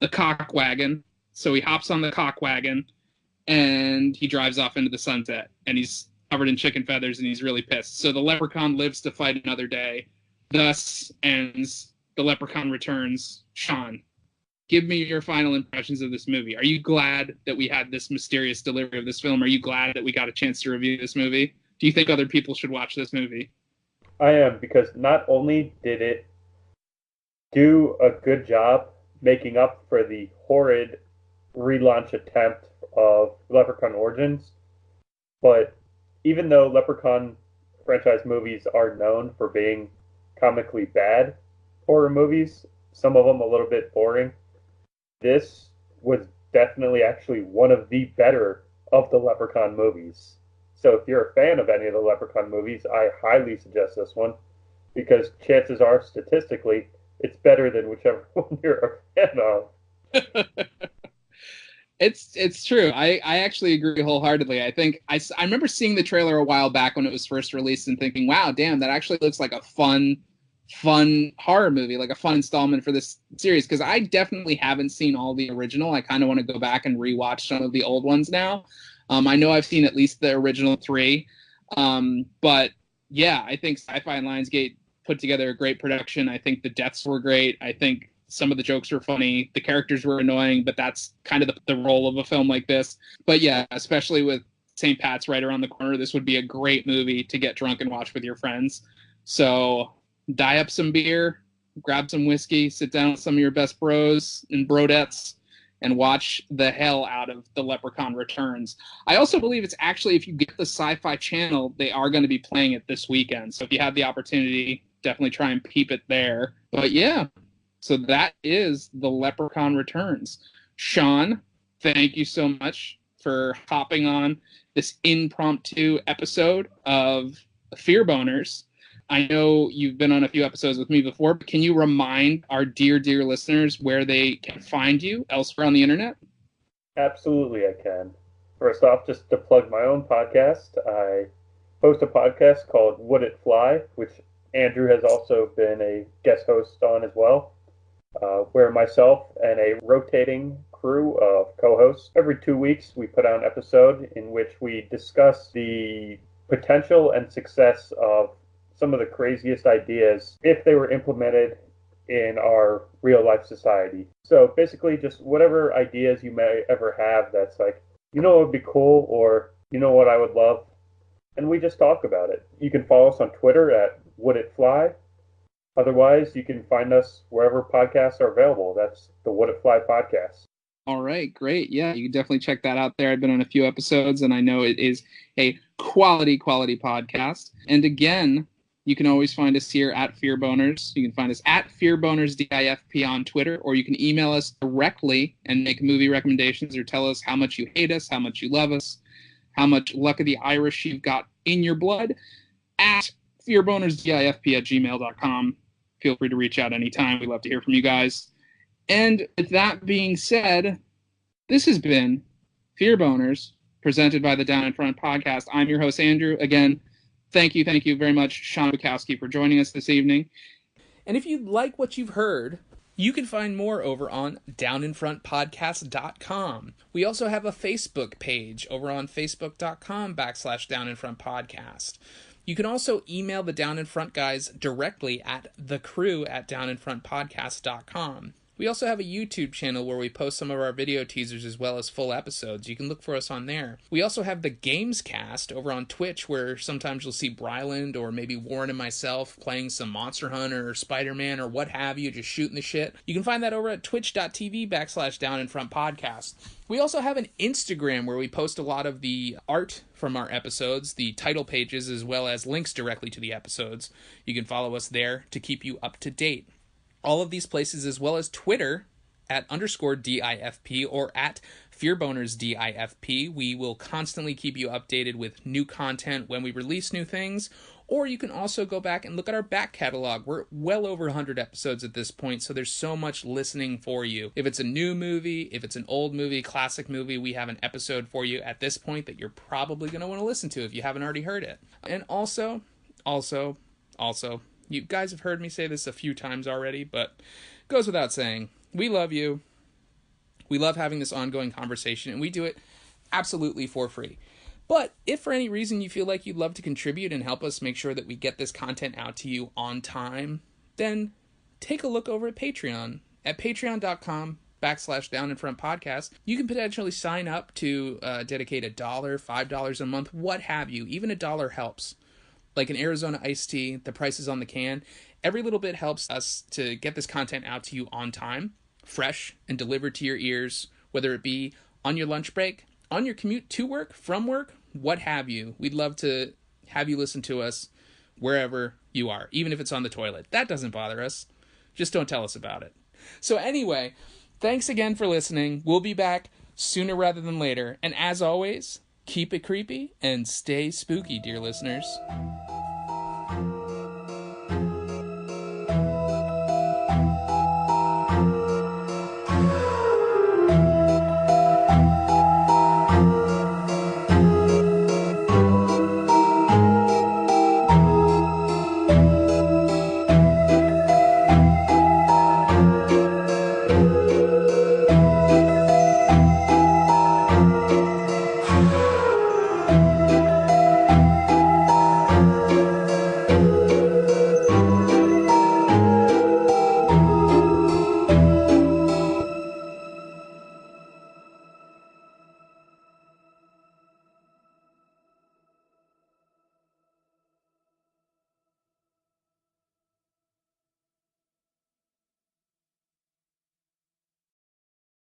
the cock wagon. So he hops on the cock wagon, and he drives off into the sunset, and he's covered in chicken feathers, and he's really pissed. So the leprechaun lives to fight another day. Thus ends The Leprechaun Returns. Sean, give me your final impressions of this movie. Are you glad that we had this mysterious delivery of this film? Are you glad that we got a chance to review this movie? Do you think other people should watch this movie? I am, because not only did it do a good job making up for the horrid relaunch attempt of Leprechaun Origins. But even though Leprechaun franchise movies are known for being comically bad horror movies, some of them a little bit boring, this was definitely actually one of the better of the Leprechaun movies. So if you're a fan of any of the Leprechaun movies, I highly suggest this one because chances are, statistically, it's better than whichever one you're a fan of. It's true. I actually agree wholeheartedly. I think I remember seeing the trailer a while back when it was first released and thinking, wow, damn, that actually looks like a fun horror movie, like a fun installment for this series. Because I definitely haven't seen all the original. I kind of want to go back and rewatch some of the old ones now. I know I've seen at least the original 3. But yeah, I think Sci-Fi and Lionsgate put together a great production. I think the deaths were great. I think some of the jokes were funny. The characters were annoying, but that's kind of the role of a film like this. But yeah, especially with St. Pat's right around the corner, this would be a great movie to get drunk and watch with your friends. So dye up some beer, grab some whiskey, sit down with some of your best bros and brodettes, and watch the hell out of The Leprechaun Returns. I also believe it's actually, if you get the Sci-Fi Channel, they are going to be playing it this weekend. So if you have the opportunity, definitely try and peep it there. But yeah, so that is The Leprechaun Returns. Sean, thank you so much for hopping on this impromptu episode of Fear Boners. I know you've been on a few episodes with me before, but can you remind our dear listeners where they can find you elsewhere on the internet? Absolutely, I can. First off, just to plug my own podcast, I host a podcast called Would It Fly, which Andrew has also been a guest host on as well, where myself and a rotating crew of co-hosts, every 2 weeks we put out an episode in which we discuss the potential and success of some of the craziest ideas if they were implemented in our real life society. So basically just whatever ideas you may ever have that's like, you know what would be cool, or you know what I would love, and we just talk about it. You can follow us on Twitter at Would It Fly. Otherwise, you can find us wherever podcasts are available. That's the Would It Fly podcast. All right, great. Yeah, you can definitely check that out there. I've been on a few episodes, and I know it is a quality podcast. And again, you can always find us here at Fear Boners. You can find us at FearBonersDIFP on Twitter, or you can email us directly and make movie recommendations or tell us how much you hate us, how much you love us, how much Luck of the Irish you've got in your blood at FearBonersDIFP@gmail.com. Feel free to reach out anytime. We love to hear from you guys. And with that being said, this has been Fear Boners, presented by the Down in Front podcast. I'm your host, Andrew. Again, thank you very much, Sean Bukowski, for joining us this evening. And if you like what you've heard, you can find more over on downinfrontpodcast.com. We also have a Facebook page over on facebook.com/downinfrontpodcast. You can also email the Down in Front guys directly at thecrew@downinfrontpodcast.com. We also have a YouTube channel where we post some of our video teasers as well as full episodes. You can look for us on there. We also have the Games Cast over on Twitch, where sometimes you'll see Bryland or maybe Warren and myself playing some Monster Hunter or Spider-Man or what have you, just shooting the shit. You can find that over at twitch.tv/downinfrontpodcast. We also have an Instagram where we post a lot of the art from our episodes, the title pages, as well as links directly to the episodes. You can follow us there to keep you up to date. All of these places, as well as Twitter at _DIFP or at FearBonersDIFP. We will constantly keep you updated with new content when we release new things. Or you can also go back and look at our back catalog. We're well over 100 episodes at this point, so there's so much listening for you. If it's a new movie, if it's an old movie, classic movie, we have an episode for you at this point that you're probably going to want to listen to if you haven't already heard it. And also, you guys have heard me say this a few times already, but it goes without saying, we love you. We love having this ongoing conversation, and we do it absolutely for free. But if for any reason you feel like you'd love to contribute and help us make sure that we get this content out to you on time, then take a look over at Patreon at patreon.com/downinfrontpodcast. You can potentially sign up to dedicate $1, $5 a month, what have you. Even $1 helps. Like an Arizona iced tea, the price is on the can. Every little bit helps us to get this content out to you on time, fresh, and delivered to your ears, whether it be on your lunch break, on your commute to work, from work, what have you. We'd love to have you listen to us wherever you are, even if it's on the toilet. That doesn't bother us. Just don't tell us about it. So anyway, thanks again for listening. We'll be back sooner rather than later. And as always, keep it creepy and stay spooky, dear listeners.